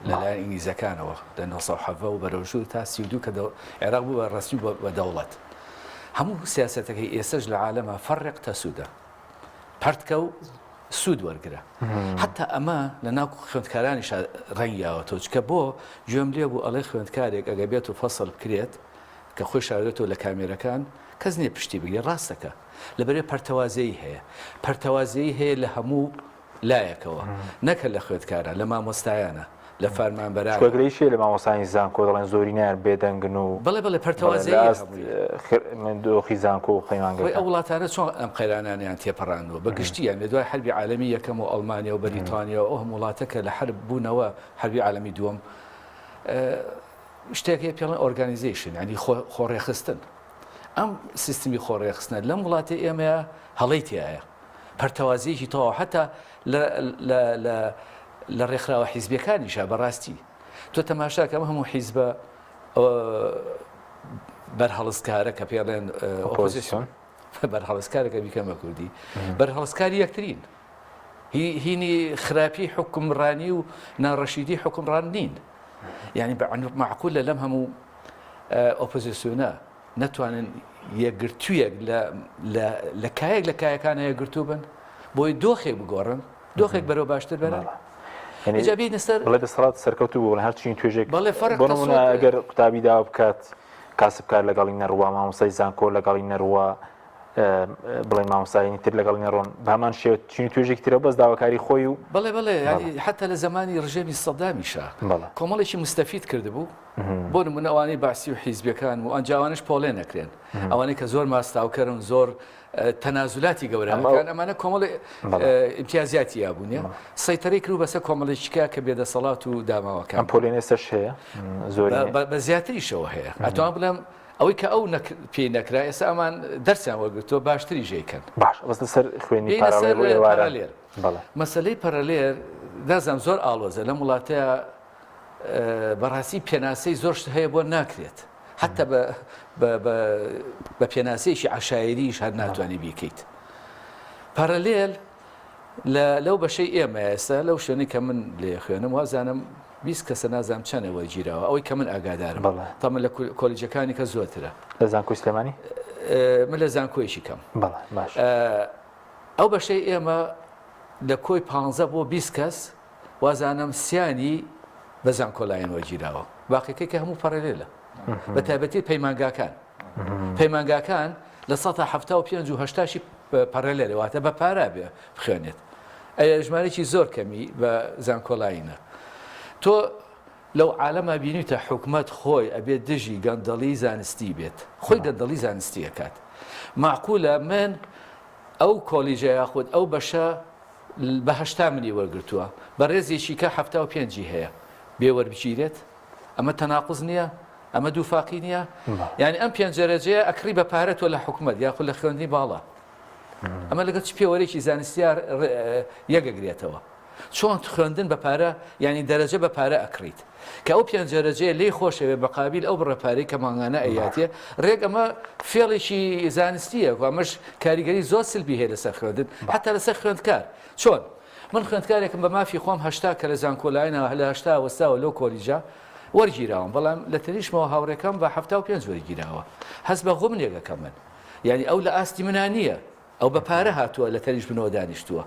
لەلایەن ئینگلیزەکانەوە لە 1970 و بەرەوژوو تا 32 کە عێراق بوو بە ڕسمی بە دەوڵەت هەموو سیاسەتەکەی ئێسەش لە عالەمە فەرق تەسوودە پەرتکە و سوود وەرگرە حتا ئەمە لە ناو خوێندکارانیش ڕەنگیاوە تۆچکە بۆ گوێم لێ بوو ئەڵێ خوێندکارێک ئەگە بێت و فەسڵ بکرێت کە خۆی شارێتەوە لە کامێرەکان کەس نییە پشتی بگرێت ڕاستەکە لەبەرێ پەرتەوازەیی هەیە پەرتەوازەیی هەیە لە هەموو لایەکەوە نەکە لە خوێندکارە لە مامۆستایانە لە فەرمانبەران وەگرەیشی لە مامۆستانی زانکۆ دەڵێن زۆرینیان بێدەنگن و بەڵێ پەرتەوازەیی دۆخی زانکۆ و قەیمانگەکان ئەو وڵاتانە چۆن ئەم قەیرانانیان تێپەڕاندوە بەگشتیان لە دوای حربی عالەمی یەکەم و ئەڵمانیا و بەریتانیا و ئەو هەموو وڵاتەکە لە حرب بوونەوە حربی عالەمی دووەم شتێکی پێڵێن ئۆرگانیزیشن ینی خۆڕێخستن ئەم سیستمی خۆڕێخستنە لەم وڵاتی ئێمە هەڵەی تایە پەرتەوازەیەکی تەواو حتا لە ڕێکخراوە حیزبیەکانیشە بەڕاستی تۆ تەماشاکە ئەم هەموو حیزبە بەرهەڵسکارە کە پێڵێن ئۆپۆزیسیۆن بەرهەڵسکارەکە بیکەمە کوردی بەرهەڵسکاری یەکترین هینی خراپی حکومڕانی و ناڕەشیدی حکومڕان نین یعنی معقول لەم هەموو ئۆپۆزیسیۆنە نەتوانن یەکگرتوویەک لە کایەک لە کایەکانە یەکگرتوو بن بۆی دۆخێک بگۆڕن دۆخێک بەرەو باشتر بەرە بڵێ دەسەڵات سەرکەوتو بوو هەرچین توێژێک ئەگەر قوتابی داوا بکات کاسبکار لەگەڵی نەڕوا مامۆستای زانکۆ لەگەڵی نەڕوا بڵێن مامۆستایانی تر لەگەڵی نەڕۆن بەمان شێوە چین توێژێکی ترە بەس داواکاری خۆی و بڵێ حتا لە زمانی ڕژێمی سەدامیشە کۆمەڵێکی مستەفید کردبوو بۆ نمونە ئەوانەی باسی و حیزبیەکان و ئەنجاوانش پۆڵێ نەکرێن ئەوانەی کە زۆر ماستاوکەرن زۆر تەنازولاتی گەورەکان ئەمانە کۆمەڵ ئیمتیازیاتی یابوونیە سەیتەرەی کرد بەسەر کۆمەڵێکیکە کە بێدەسەڵات و داماوەکان ئەم پۆلێنێسەش هەیە زۆر بە زیاتریشەوە هەیە ئەتوان بڵێم ئەوەی کە ئەو پێی نەکرا ئێستا ئەمان دەرسیان وەرگرتووە باشتری ژێکن باش بەستە سەر خوێنی پارالێر مەسلەی پەرەلێر دازام زۆر ئاڵۆزە لەم وڵاتەیە بەڕاستی پێناسەی زۆر شت هەیە بۆ ناکرێت حتا بە پێناسەیەکی عشایریش هەر ناتوانانی بیکەیت پەرەلێل لەو بەشەی ئێمە ئێستا لەو شوێنی کە من لێ خوێنم وازانم 20 کەسە نازام چەنە وەرگیرەوە ئەوەی کە من ئاگادارم تەمە لە کۆلیجەکانی کە زۆرترە لە زانکۆی سلێمانی من لە زانکۆیشی کەم ئەو بەشەی ئێمە لە کۆی 15 بۆ 20 کەس وازانم سیانی بە زانکۆلایەن وەرگیراوە باقیەکەی کە هەموو پەرەلێلە بە تایبەتی پەیمانگاکان لە 1970 و 80 پەرەلێرەواتە بە پارا بێ بخوێنێت ئەیە ژمارەی زۆر کەمی بە زانکۆلاینە تۆ لەو عالەمە بینیتە حکومەت خۆی ئەبێت دژی گەندەڵی زانستی بێت خۆی گەندەڵی زانستی ئەکات معقولە من ئەو کۆلیژە یاخود ئەو بەشە بە 80 ملی وەرگرتووە بە ڕێزێکی کە 75 هەیە بێوەربگیرێت ئەمە تەناقض نییە ئەمە دووفاقی نییە یعنی ئەم پێنجەرەجەیە ئەکری بە پارێتەوە لە حکومەت یاخود لە خوێندنی باڵا ئەمە لەگەڵ چ پێوەرێکی زانستیار یەکەگرێتەوە چۆن خوێندن بە پارە ینی دەرەجە بە پارە ئەکریت کە ئەو پێنجەرەجەیە لێی خۆشەوێ بەقابل ئەو بڕەپارەی کە ماگانە ئەیاتێ ڕێک ئەمە فێڵێکی زانستیە و ئەمەش کاریگەری زۆر سلبی هەیە لەسەر خوێندن حتا لەسەر خوێندکار چۆن من خوێندکارێکم بە مافی خۆم هەشتا کە لە زانکۆلاینەوە لە هەشتا وەستاوە لەو کۆلیژە وەرگیراوم بەڵام لە تەریشمەوە هاوڕێکەکەم بە 75 وەرگیراوە هەست بە غۆم لێگەکە من یعنی ئەو لە ئاستی منان نییە ئەو بە پارە هاتووە لە تەریش بنەوە دانیشتووە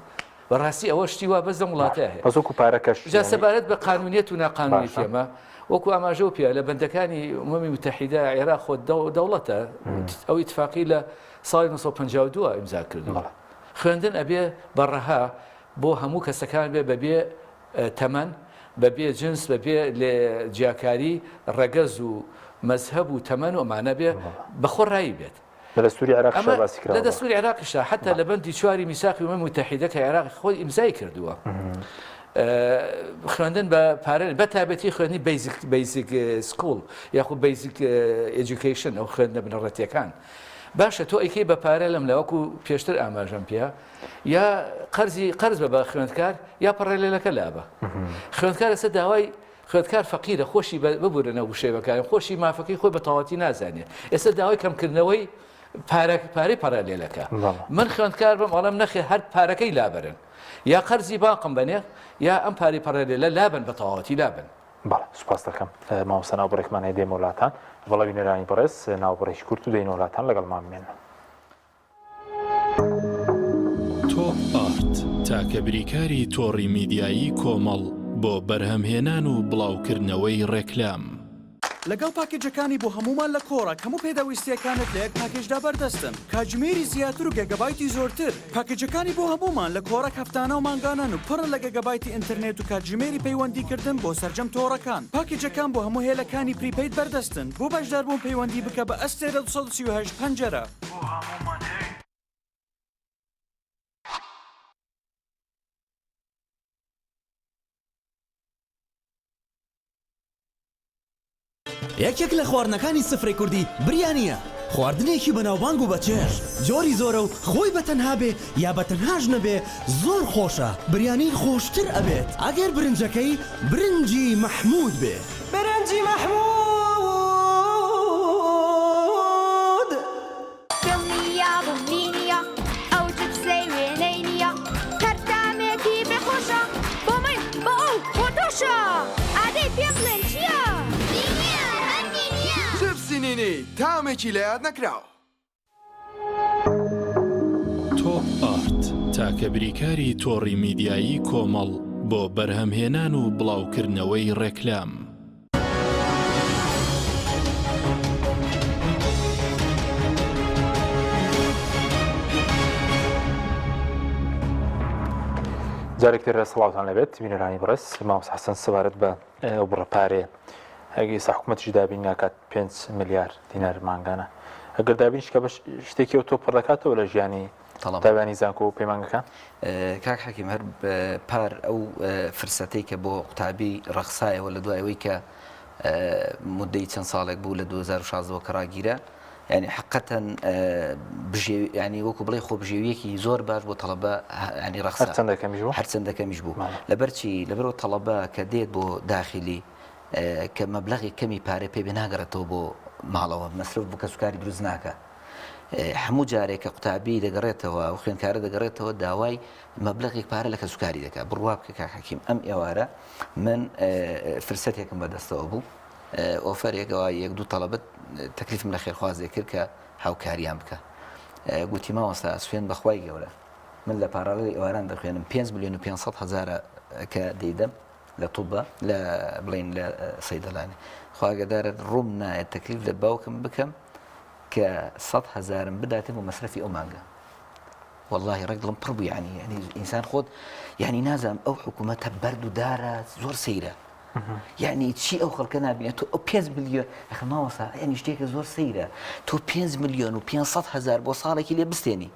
بەڕاستی ئەوە شتی وا بەس لە وڵاتە هەیە بەزۆک و پارەکەش جا سەبارەت بە قانونیەت و ناقانونیەت ئێمە وەکو ئاماژە و پێ لە بەندەکانی ئومەمی متحیدە عێراق خۆ دەوڵەتە ئەو ئیتفاقی لە ساڵی 1952 ئیمزا کردووە خوێندن ئەبێ بەڕەها بۆ هەموو کەسەکان بێ بەبێ تەمەن بەبێ جنس بەبێ لێ جیاکاری ڕەگەز و مەزهب و تەمەن و ئەمانە بێ بەخۆ ڕایی بێت لە دەستوری عێراقیش باسی کراوە لە دەستوری عێراقیشدا حتا لە بەندی چواری میساقی ئومەمی متحیدە کە عێراق خۆی ئیمزای کردووە خوێندن بە پارە بە تایبەتی خوێندنی بیسیک سکوڵ یاخود بیسیک ئێجوکیشن ئەو خوێندنە بنەڕەتیەکان باشە تۆ ئەیکەی بە پارە لەم لەوەکو پێشتر ئاماژەم پێە یا قەرز بە خوێندکار یا پەڕێلێلەکە لابە خوێندکار ئێستا داوای خوێندکار فەقیرە خۆشی ببورنە وشەیەکان خۆشی مافەکەی خۆی بە تەواتی نازانێت ئێستا داوای کەمکردنەوەی پارەی پەڕێلێلەکە من خوێندکار بم ئەڵەم نەخێ هەر پارەکەی لابەرن یا قەرزی باقم بنێ یا ئەم پارەی پەڕێلێلە لابن بە تەواتی لابن بەڵێ سوپاس دەکەم مامۆستا ناوبڕێکمانەی دێم وڵاتان بەڵێ بینەرانی بەڕێز ناوبڕێکی کورت و دەین وڵاتان لەگەڵمان بمێنن تۆپ ئارت تاکە بریکاری تۆڕی میدیایی کۆمەڵ بۆ بەرهەمهێنان و بڵاوکردنەوەی ڕێکلام لەگەڵ پاکێجەکانی بۆ هەمومان لە کۆڕە هەموو پێداویستیەکانت لە یەک پاکێجدا بەردەستن کاتژمێری زیاتر و گەگەبایتی زۆرتر پاکێجەکانی بۆ هەمومان لە کۆڕە هەفتانە و مانگانن و پڕن لە گەگەبایتی ئینتەرنێت و کاتژمێری پەیوەندیکردن بۆ سەرجەم تۆڕەکان پاکێجەکان بۆ هەموو هێلەکانی پریپەید بەردەستن بۆ بەشداربوون پەیوەندی بکە بە ئەستێرە 238 پەنجەرە یەکێک لە خواردنەکانی سفرەی کوردی بریانیە خواردنێکی بەناوبانگ و بەچێژ جۆری زۆرە و خۆی بەتەنها بێ یا بەتەنهاش نەبێ زۆر خۆشە بریانی خۆشتر ئەبێت ئەگەر برنجەکەی برنجی مەحموود بێ برنجی مەحموود دڵنیا بمبینیە ئەو جبسەی وێنەی نییە هەرتامێکی بێخۆشە بۆ من بۆ ئەو بۆ تۆشە ئادەی پێ بڵێن چییە؟ جبسینینی تامێکی لە یاد نەکراوە تۆپ ئارت تاکە بریکاری تۆڕی میدیایی کۆمەڵ بۆ بەرهەمهێنان و بڵاوکردنەوەی ڕێکلام جارێکتر سڵاوتان لەبێت بینەرانی بەڕێز مامۆستا حەسەن سەبارەت بە بڕەپارێ ئەگەی ئێستا حکوومەتیش دابین ناکات 5 ملیار دینار مانگانە ئەگەر دابینش کە بە شتێکی ئەو تۆ پڕ دەکاتەوە لە ژیانی تاوانی زانکۆ و پەیمانگەکان کاک حەکیم هەر پار ئەو فرسەتەی کە بۆ قوتابی ڕەخسایەوە لە دوایەوەی کە مدەی چەند ساڵێک بوو لە 2016 کە ڕاگیرە ینی حقەتەن ینی وەکو بڵێ خۆ بژێویەکی زۆر باش بۆ تەڵەبە ینی ڕەخسا هەرچەندەکەمیش بوو لەبەرچی لەبەرەوە تەڵەبە کە دێت بۆ داخلی کە مەبلەغی کەمی پارێ پێ بێناگەڕێتەوە بۆ ماڵەوە مەسرف بوو کە سوکاری دروست ناکە هەموو جارێک کە قوتابی دەگەڕێتەوە و خوێندکارە دەگەڕێتەوە داوای مەبلەغێک پارە لە کە سوکاری دەکات بڕوا بکە کاک حەکیم ئەم ئێوارە من فرسەتێکم بەدەستەوە بوو ئۆفەرێکەوە یەک دوو تەڵەبەت تەکلیفم لە خێرخوازێ کرد کە هاوکاریان بکە گوتی مامۆستا سوێن بەخوای گەورە من لە پارالەی ئێواران دەخوێنم 5 ملیۆن و 500 هەزارە کە دەیدەم لە تووبە لە بڵین لە سەیدەڵانی خواگەدارە ڕووم نایە تەکلیف لە باوکم بکەم کە 100 هەزارم بداتم و مەسرەفی ئەو مانگە واللهی ڕێک دڵم پڕ بوو ینی ئینسان خۆت یعنی نازانم ئەو حکوومەتە بەرد و دارە زۆر سەیرە یعنی چی ئەو خەڵکە نبینێت تۆ 5 ملیۆن مامۆستا ینی شتێکە زۆر سەیرە تۆ 5 ملیۆن و 500 هەزار بۆ ساڵێکی لێ بستێنی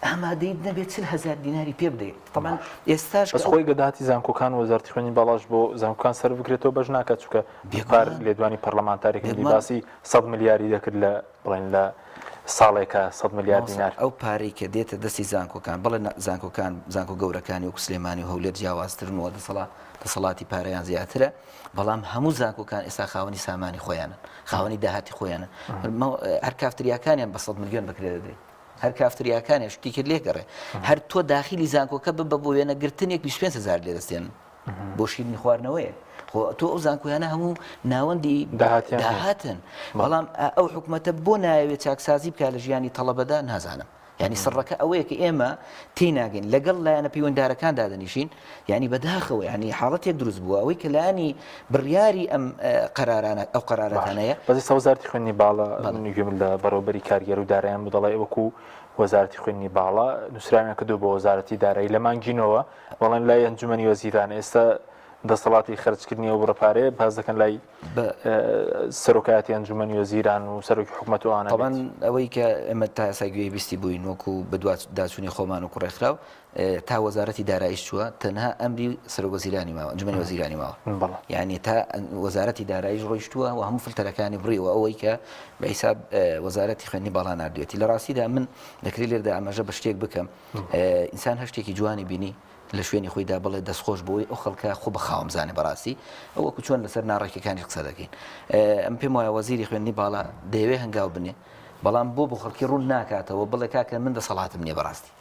ئامادەیت نەبێت 40 هەزار دیناری پێ بدەیت طبعاً ئێستاش بەس خۆی گەداتی زانکۆکان وەزارەتی خوێنی باڵاش بۆ زانکۆکان سەر بگرێتەوە بەش ناکات چونکە بێکار لێدوانی پەرلەمانتارێکی باسی 100 ملیاری دەکرد لە بڵێن لە ساڵێکە 100 ملیار دینار ئەو پارەی کە دێتە دەستی زانکۆکان بڵێ زانکۆکان زانکۆ گەورەکانی وەکو سلێمانی و هەولێر جیاوازترنەوە دەسەڵاتی پارەیان زیاترە بەڵام هەموو زانکۆکان ئێستا خاوەنی سامانی خۆیانن خاوەنی داهاتی خۆیانن هەر کافتریاکانیان بە 100 ملیۆن بەکرێ دەدەیت هەر کافتریاکانیان شتێکی لێگەڕێ هەر تۆ داخلی زانکۆکە ببە بۆ وێنەگرتنێک 25 هەزار لێ دەستێنن بۆ شیرنی خواردنەوەیە تۆ ئەو زانکۆیانە هەموو ناوەندی داهاتن بەڵام ئەو حکوومەتە بۆ ناوێت چاکسازی بکە لە ژیانی تەڵەبەدا نازانم ینی سڕەکە ئەوەیە کە ئێمە تێی ناگەین لەگەڵ لایەنە پەیوەنددارەکان دادەنیشین ینی بەداخەوە ینی حاڵەتێک دروست بووە ئەوەی کە لایانی بڕیاری ئەم قەرارانە ئەو قەرارەتانەیە بەزی سەوزارتی خوێنی باڵە نیگوێم لە بەڕێوەبەری کارگەر و دارایان بدەڵی وەکو وەزارەتی خوێندنی باڵا نووسراویان کردو بە وەزارەتی دارایی لە مانگینەوە بەڵێن لای ئەنجومەنی وەزیران ئێستا دەسەڵاتی خەرجکردنی و بڕەپارێ باز دەکەن لای سەرۆکایەتی ئەنجومەنی وەزیران و سەرۆکی حکوومەت وانە طبعا ئەوەی کە ئێمە تا ئێستا گوێی بیستی بووین وەکو بە داچوونی خۆمان و کوڕێکخراو تا وەزارەتی داراییش چووە تەنها ئەمری سەرۆکوەزیرانی ماوە ئەنجومەنی وەزیرانی ماوە یعنی تا وەزارەتی داراییش ڕۆیشتووە و هەموو فلتەرەکانی بڕیەوە ئەوەی کە بە حیساب وەزارەتی خوێندنی باڵا نردوێتی لە ڕاستیدا من دەکرێت لێردا ئاماژە بە شتێک بکەم ئینسان هەشتێکی جوانی بینی لە شوێنی خۆیدا بڵێ دەستخۆش بۆی ئەو خەڵکە خۆ بەخاوم زانێ بەڕاستی ئەو وەکو چۆن لەسەر ناڕێکەکانی قسە دەکەین ئەم پێم وایە وەزیری خوێندنی باڵا دەیەوێ هەنگاو بنێ بەڵام بۆ خەڵکی ڕوون ناکاتەوە بڵێ کاکە من دەسەڵاتم نییە بەڕاستی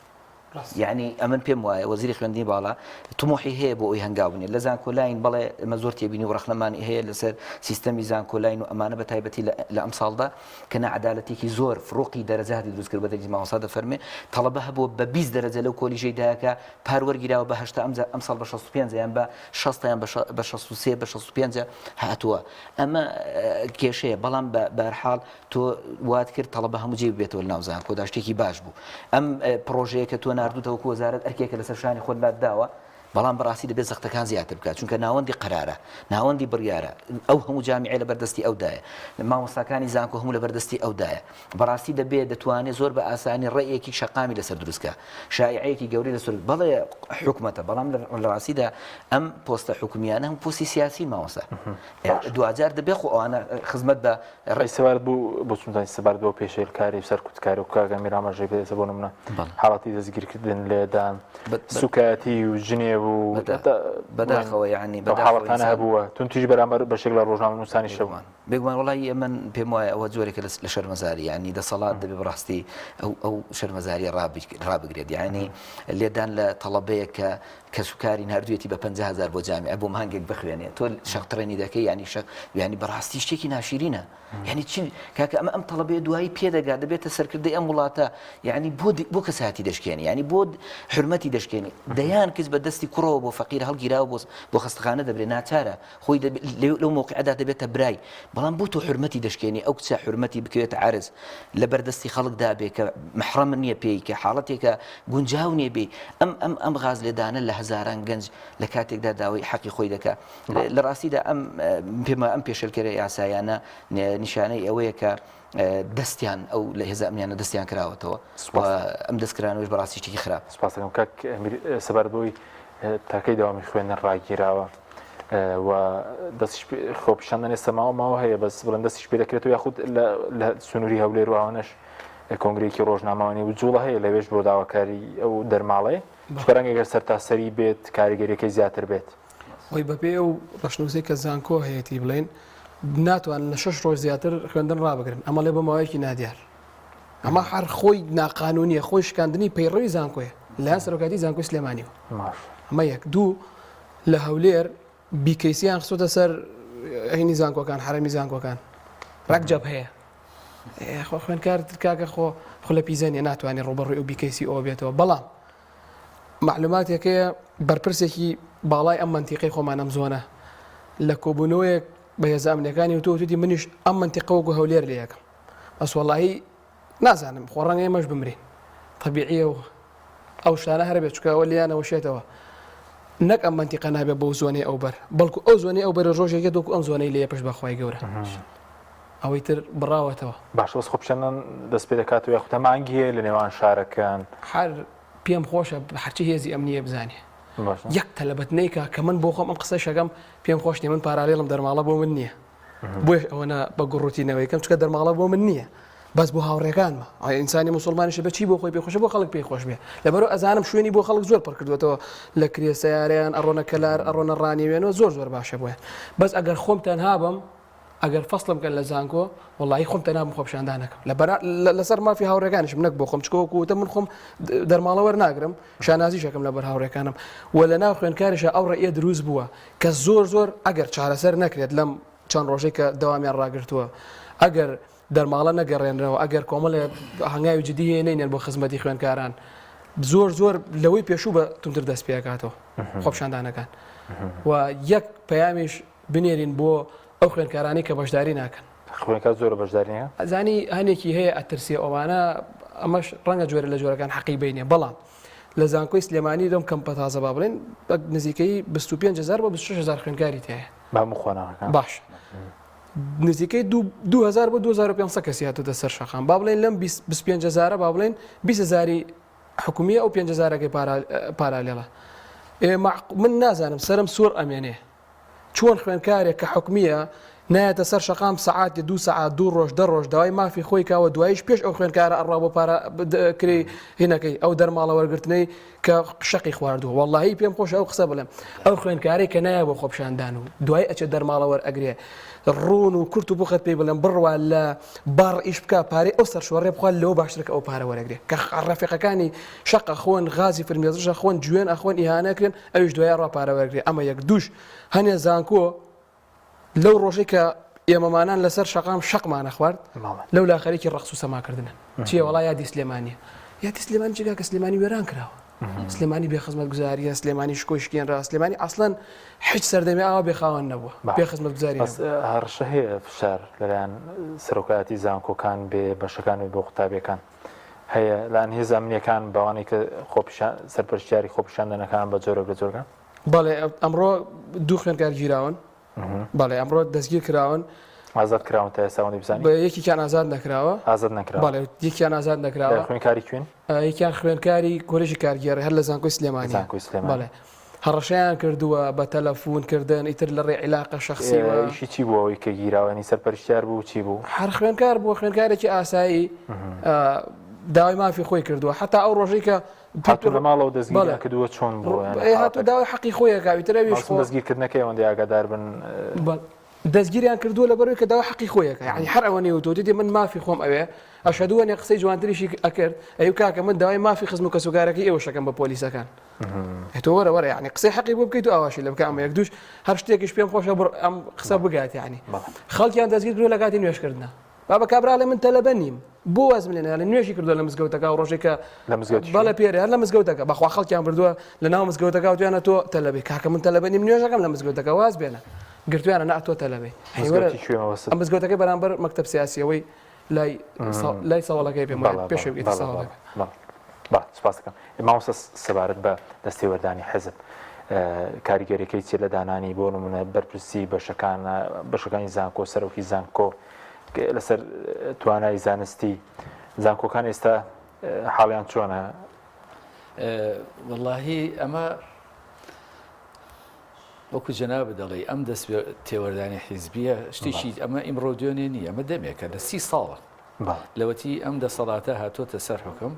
یعنی ئەمن پێم وایە وەزیری خوێندنی باڵا تمۆحی هەیە بۆ ئەوی هەنگاو بنێ لە زانکۆلاین بەڵێ ئەمە زۆر تێبینی و ڕەخنەمانی هەیە لەسەر سیستەمی زانکۆلاین و ئەمانە بە تایبەتی لە ئەم ساڵدا کە نەعەدالەتێکی زۆر فڕۆقی دەرەجاتی دروست کرد بە دەرەجی مامۆستا دەفەرمێ تەڵەبە هەبووە بە 20 دەرەجە لەو کۆلیژەیدایەکە پاروەرگیراوە بە 8 ئەم ساڵ بە 65 یان بە 60 یان بە 63 بە 65 هاتووە ئەمە کێشەیە بەڵام بە هەرحاڵ تۆ وات کرد تەڵەبە هەموو جێ بێتەوە لە ناو زانکۆدا شتێکی باش بوو ئەم پرۆژەیە کە تۆ ناردووتەوە وەکو وەزارەت ئەرکێکە لەسەر شانی خۆت داوە بەڵام بەڕاستی دەبێت زەختەکان زیاتر بکات چونکە ناوەندی قەرارە ناوەندی بڕیارە ئەو هەموو جامیعە لە بەردەستی ئەودایە مامۆستاکانی زانکۆ هەموو لە بەردەستی ئەودایە بەڕاستی دەبێت دەتوانێت زۆر بە ئاسانی ڕێیەکی شەقامی لەسەر دروستکە شایعەیەکی گەوری لەسەر بەڵێ حکومەتە بەڵام لە ڕاستیدا ئەم پۆستە حکومیانە هەم پۆستی سیاسی مامۆستا دوجار دەبێت خۆ ئەوانە خزمەت بە ڕێسەوار بوو بۆ چونتانی سەبارەت بۆ پێشێلکاری سەر کوتکاری و کاگە میرامەژەی بێتە بۆ نمونە حاڵەتی دەستگیرکردن لێدان سوکایەتی و ژنێ و بەداخەوە یعنی حاڵەتانە هەبووە تونتیش بەرامبەر بەشێک لە ڕۆژنامە نووسانی شەوان بێگومان وڵی من پێم وایە ئەوە جۆرێکە لە شەرمەزاری ینی دەسەڵات دەبێت بەڕاستی ئەو شەرمەزاری ڕابگرێت یعنی لێدان لە تەڵەبەیە کە سوکاری نردوێتی بە 50,000 بۆ جامیع بۆ مانگێک بخوێنێ تۆ شەقتڕێنی دەکەی ینی بەڕاستی شتێکی ناشیرینە یعنی چی کاکە ئەم تەڵەبەیە دوایی پێدەگات دەبێتە سەرکردەی ئەم وڵاتە یعنی بۆ کەساتی دەشکێنی ینی بۆ حرمەتی دەشکێنی دەیان کەس بە دەستی کوڕەوە بۆ فەقیر هەڵگیراوە بۆ خەستەخانە دەبرێت ناچارە خۆی لەو موقعدا دەبێتە برای بەڵام بۆ تۆ حرمەتی دەشکێنی ئەو کچە حرمەتی بکەوێتە عارز لە بەردەستی خەڵکدا بێ کە محرەم نییە پێی کە حاڵەتێکە گونجاو نییە بێ ئەم غاز لێدانە لە هەزاران گەنج لە کاتێکدا داوای حەقی خۆی دەکات لە ڕاستیدا ئەم پێشەلکەرە یاسایانە نیشانەی ئەوەیە کە دەستیان ئەو لە هێزە ئەمنیانە دەستیان کراوەتەوە ئەم دەستکرانەوەش بەڕاستی شتێکی خراپ سپاس دەکەم کاک سەبارەت بۆی تاکەی داوامی خوێندن ڕاگیراوە و دەستی خۆپیشاندن ئێستا ماوە هەیە بەس بڵێن دەستیش پێ دەکرێتەوە یاخود لە سنووری هەولێر و ئەوانەش کۆنگرێکی ڕۆژنامەوانی و جوڵە هەیە لەوێش بۆ داواکاری ئەو دەرماڵێ بەڕەنگە ئەگەر سەرتاسەری بێت کاریگەریەکەی زیاتر بێت وی بەپێ ئەو ڕەشنووسەی کە زانکۆ هەیەی بڵێن ناتوان لە 6 ڕۆژ زیاتر خوێندن ڕابگرن ئەمە لێ بە ماوەیەکی نادیار ئەمە هەر خۆی ناقانونیە خۆی شکاندنی پەیڕەوی زانکۆیە لە سەرۆکاتی زانکۆی سلێمانیەوە ئەمە یەک دوو لە هەولێر بیکەیسیان خستۆتە سەر هینی زانکۆکان حرەمی زانکۆکان ڕەکجەب هەیە خۆ خوێندکار کاکە خۆ لە پیزانێ ناتوانێت ڕۆبەڕووی ئەو بیکەیسی ئەوە بێتەوە بەڵام معلوماتێکەیە بەرپرسێکی باڵای ئەم منتیقەی خۆمان ئەم زۆنە لە کۆبوونەوەیەک بە هێزە ئەمنیەکانی و تۆتی منیش ئەم منتیقەوەکو هەولێر لە یەکەم ئەس وەڵاهی نازانم خۆڕەنگە ئێمەش بمرین طبیعیە و ئەو شتانە هەر بێت چکەوە لیانەوە شێتەوە نەک ئەم منتیقە نابێت بەو زۆنەی ئەو بەر بەڵکو ئەو زۆنەی ئەو بەرە ڕۆژێکە دۆکو ئەم زۆنەی لێ پشت بەخوای گەورە ئەوەی تر بڕاوەتەوە باشۆس خۆپشەندن دەست پێ دەکاتەوە یاخودە مانگی هەیە لە نێوان شارەکان هەر پێم خۆشە هەرچی هێزی ئەمنیە بزانێ یەک تەلەبەت نیکە کە من بۆ خۆم ئەم قسە شەکەم پێم خۆش نیە من پارالێڵم دەرماڵە بۆ من نییە بۆش ئەوەنە بە گوڕوتینەوەیکەم چکە دەرماڵە بۆ من نییە بەس بۆ هاوڕێکانمە ئینسانی مسلمانیش بەچی بۆ خۆی پێخۆش بۆ خەڵک پێخۆش بێ لەبەرەوە ئەزانم شوێنی بۆ خەڵک زۆر پڕ کردوێتەوە لە کرێسەیاریان ئەڕۆنە کەلار ئەڕۆنە ڕانیوێنەوە زۆر باشە بۆیان بەس ئەگەر خۆم تەنها بم ئەگەر فەسڵم کە لە زانکۆ وڵی خۆم تەنها بم خۆپشاندانەکەم لەسەر مافی هاوڕێکانیشم نەک بۆ خۆم چکەوەکوتە من خۆم دەرماڵە وەرناگرم شانازیشەکەم لەبەر هاوڕێکانم و لە ناو خوێنکاریشە ئەو ڕێیە دروست بووە کە زۆر ئەگەر چارەسەر نەکرێت لەم چەند ڕۆژەی کە دەوامیان ڕاگرتووە ئەگەر دەرماڵە نەگەڕێنرەوە ئەگەر کۆمەڵێ هەنگاوی جدی هێنێنێن بۆ خزمەتی خوێنکاران زۆر لەوەی پێشوو بە تونتر دەست پێکاتەوە خۆپشاندانەکان و یەک پەیامیش بنێرین بۆ ئەو خوێنکارانی کە بەشداری ناکەن خوێنکار زۆر بەشداری نیە ئەزانی هەنێکی هەیە ئەترسێ ئەوانە ئەمەش ڕەنگە جۆرە لە جۆرەکان حەقی بینێ بەڵام لە زانکۆی سلێمانی دەم کەم پەتازە با بڵێن نزیکەی 25,000 بۆ 26,000 خوێندکاری تایە باش نزیکەی 2000 بۆ 2500 کەسی هاتوتە سەر شەقام با بڵێن لەم 25,000 با بڵێن 20,000 حکومیە ئەو 5,000ەکەی پارالێڵە من نازانم سرم سوور ئەمێنێ چۆن خوێنکارێک کە حکومیە نایەتە سەر شەقام سعاتی 2 سعات 2 ڕۆژ 10 ڕۆژ داوای مافی خۆی کاوە دوایش پێش ئەو خوێنکارە ئەڕا بۆ پارەکری هینەکەی ئەو دەرماڵە وەرگرتنەی کە شەقی خواردووە وەڵڵاهی پێم خۆش ئەو قسە بڵێم ئەو خوێنکارێک کە نایە بۆ خۆپشاندان و دوای ئەچێت دەرماڵە وەرئەگرێ ڕوون و کورت و بخەت پێی بڵێم بڕوا لە باڕ ئیش بکە پارەی ئەو سەرشۆڕێ بخوات لەوە باشترکە ئەو پارە وەرەگرێ کە ڕەفیقەکانی شەقە خۆن غازی فرمێزرژە خۆن جوێن ئەخۆن ئیهانەکرێن ئەویش دوای ڕوا پارە وەرگرێ ئەمە یەک دووش هەنێ زانکۆ لەو ڕۆژەی کە ئێمەمانان لەسەر شەقام شەقمانە خوارد لەو لاخەرێکی ڕەقس و سەماکردنن چیە وڵای یادی سلێمانیە یادی سلێمانی جگا کە سلێمانی وێران کراوە سلێمانی بێخزمەت گوزاریە سلێمانی شکۆشکێنرا سلێمانی ئەسڵەن هیچ سەردەمی ئاوا بێخاوەن نەبووە بێخزمەت گوزاری هەڕشە هەیە فشار لەلایەن سەرۆکایەتی زانکۆکان بێ بەشەکان بۆ قوتابیەکان هەیە لاەن هێز ئەمنیەکان بەوانەی کە سەرپەرشتیاری خۆپیشاندنەکان بە جۆرە بە جۆرگان بەڵێ ئەمڕۆ دوو خوێنکار گیراون بەڵێ ئەمڕۆ دەستگیر کراون ئازاد کراون تا ئێستا بزانین یەکیان ئازاد نەکراوە ئازاد نەکراوە بەڵێ یەکیان ئازاد نەکراوە خوێنکاری کوێن یەکیان خوێنکاری کۆلێژی کارگێڕی هەر لە زانکۆی سلێمانی بەڵێ هەڕەشەیان کردووە بە تەلەفۆنکردن ئیتر لە ڕێ عیلاقە شەخسیوەشی چی بوو ئەوەی کە گیراوەنی سەرپەرشتیار بوو چی بوو هەر خوێنکار بووە خوێنکارێکی ئاسایی داوای مافی خۆی کردووە حتا ئەو ڕۆژەی کە هاتو لە ماڵەوە دەستگیر کردووە چۆن بوو هاتو داوای حەقی خۆیەکەویترەویش دەستگیرکردنەکەی ئەوەندە ئاگادار بن دەستگیریان کردووە لە بەروی کە داوای حەقی خۆیەکە یعنی هەر ئەوە نێوتۆ من مافی خۆم ئەوێ ئەشهدووە قسەی جوانتریشی ئەکرد ئەو کاکە من داوای مافی خزم و کەسوکارەکەی ئێوە شەکەم بە پۆلیسەکان تۆ وەرە یعنی قسەی حەقی بۆ بکەیت و ئاواشی لە بکە ئەمە یەک دووش هەر شتێکیش پێم خۆشە ئەم قسە بگات یعنی خەڵکیان دەستگیر کردووە لە کاتی نوێشکردنە بابە کابرا لە من تەلەبە نیم بۆ واز منێنە لە نوێژی کردووە لە مزگەوتەکە و ڕۆژێکە لە مزگەوت بەڵە پێرە هەر لە مزگەوتەکە بەخوا خەڵکیان بردووە لە ناو مزگەوتەکە و توانە تۆ تەلەبێ کاکە من تەلەبە نیم نوێژەکەم لە مزگەوتەکە واز بێنە گرتویانە ناتۆ تەلەبێ ئەم مزگەوتەکەی بەرامبەر مەکتەب سیاسیەوەی لای ساوەڵەکەی پێم پێشێت سپاس دەکەم مامۆستا سەبارەت بە دەستێوەردانی حزب کاریگەریەکەی چێ لە دانانی بۆ نمونە بەرپرسی بەشەکانی زانکۆ سەرۆکی زانکۆ لەسەر توانای زانستی زانکۆکان ئێستا حاڵیان چۆنە؟ وەڵاهی ئەمە وەکو جەناب دەڵێ ئەم دەست تێوەردانی حیزبیە شتێکی ئەمە ئیمڕۆ دوێنێ نییە ئەمە دەمێکە لە 30 ساڵە لەوەتی ئەم دەسەڵاتە هاتۆتە سەر حکم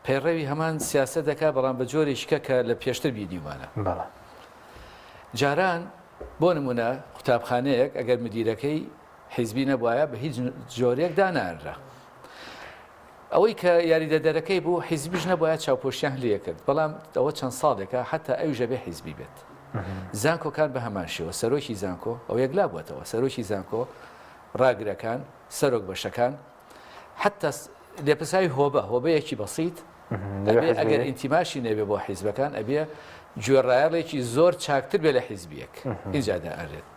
پەیڕەوی هەمان سیاسە دەکا بەڵام بە جۆرێککە کە لە پێشتر بینیوانە جاران بۆ نمونە قوتابخانەیەک ئەگەر مدیرەکەی حیزبی نەبووایە بە هیچ جۆرێک دانانرا ئەوەی کە یاریدەدەرەکەی بوو حیزبیش نەبووایە چاوپۆشیان لێ کرد بەڵام ئەوە چەند ساڵێکە حتا ئەوژە بێ حیزبی بێت زانکۆکان بە هەمان شێوە سەرۆکی زانکۆ ئەو یەکلا بووەتەوە سەرۆکی زانکۆ ڕاگرەکان سەرۆک بەشەکان حتا لێپرساوی هۆبەیەکی بەسیط ئەگەر ئینتیماشی نەبێ بۆ حیزبەکان ئەبێ گوێڕایەڵێکی زۆر چاکتر بێ لە حیزبیەک اینجادا ئەرێت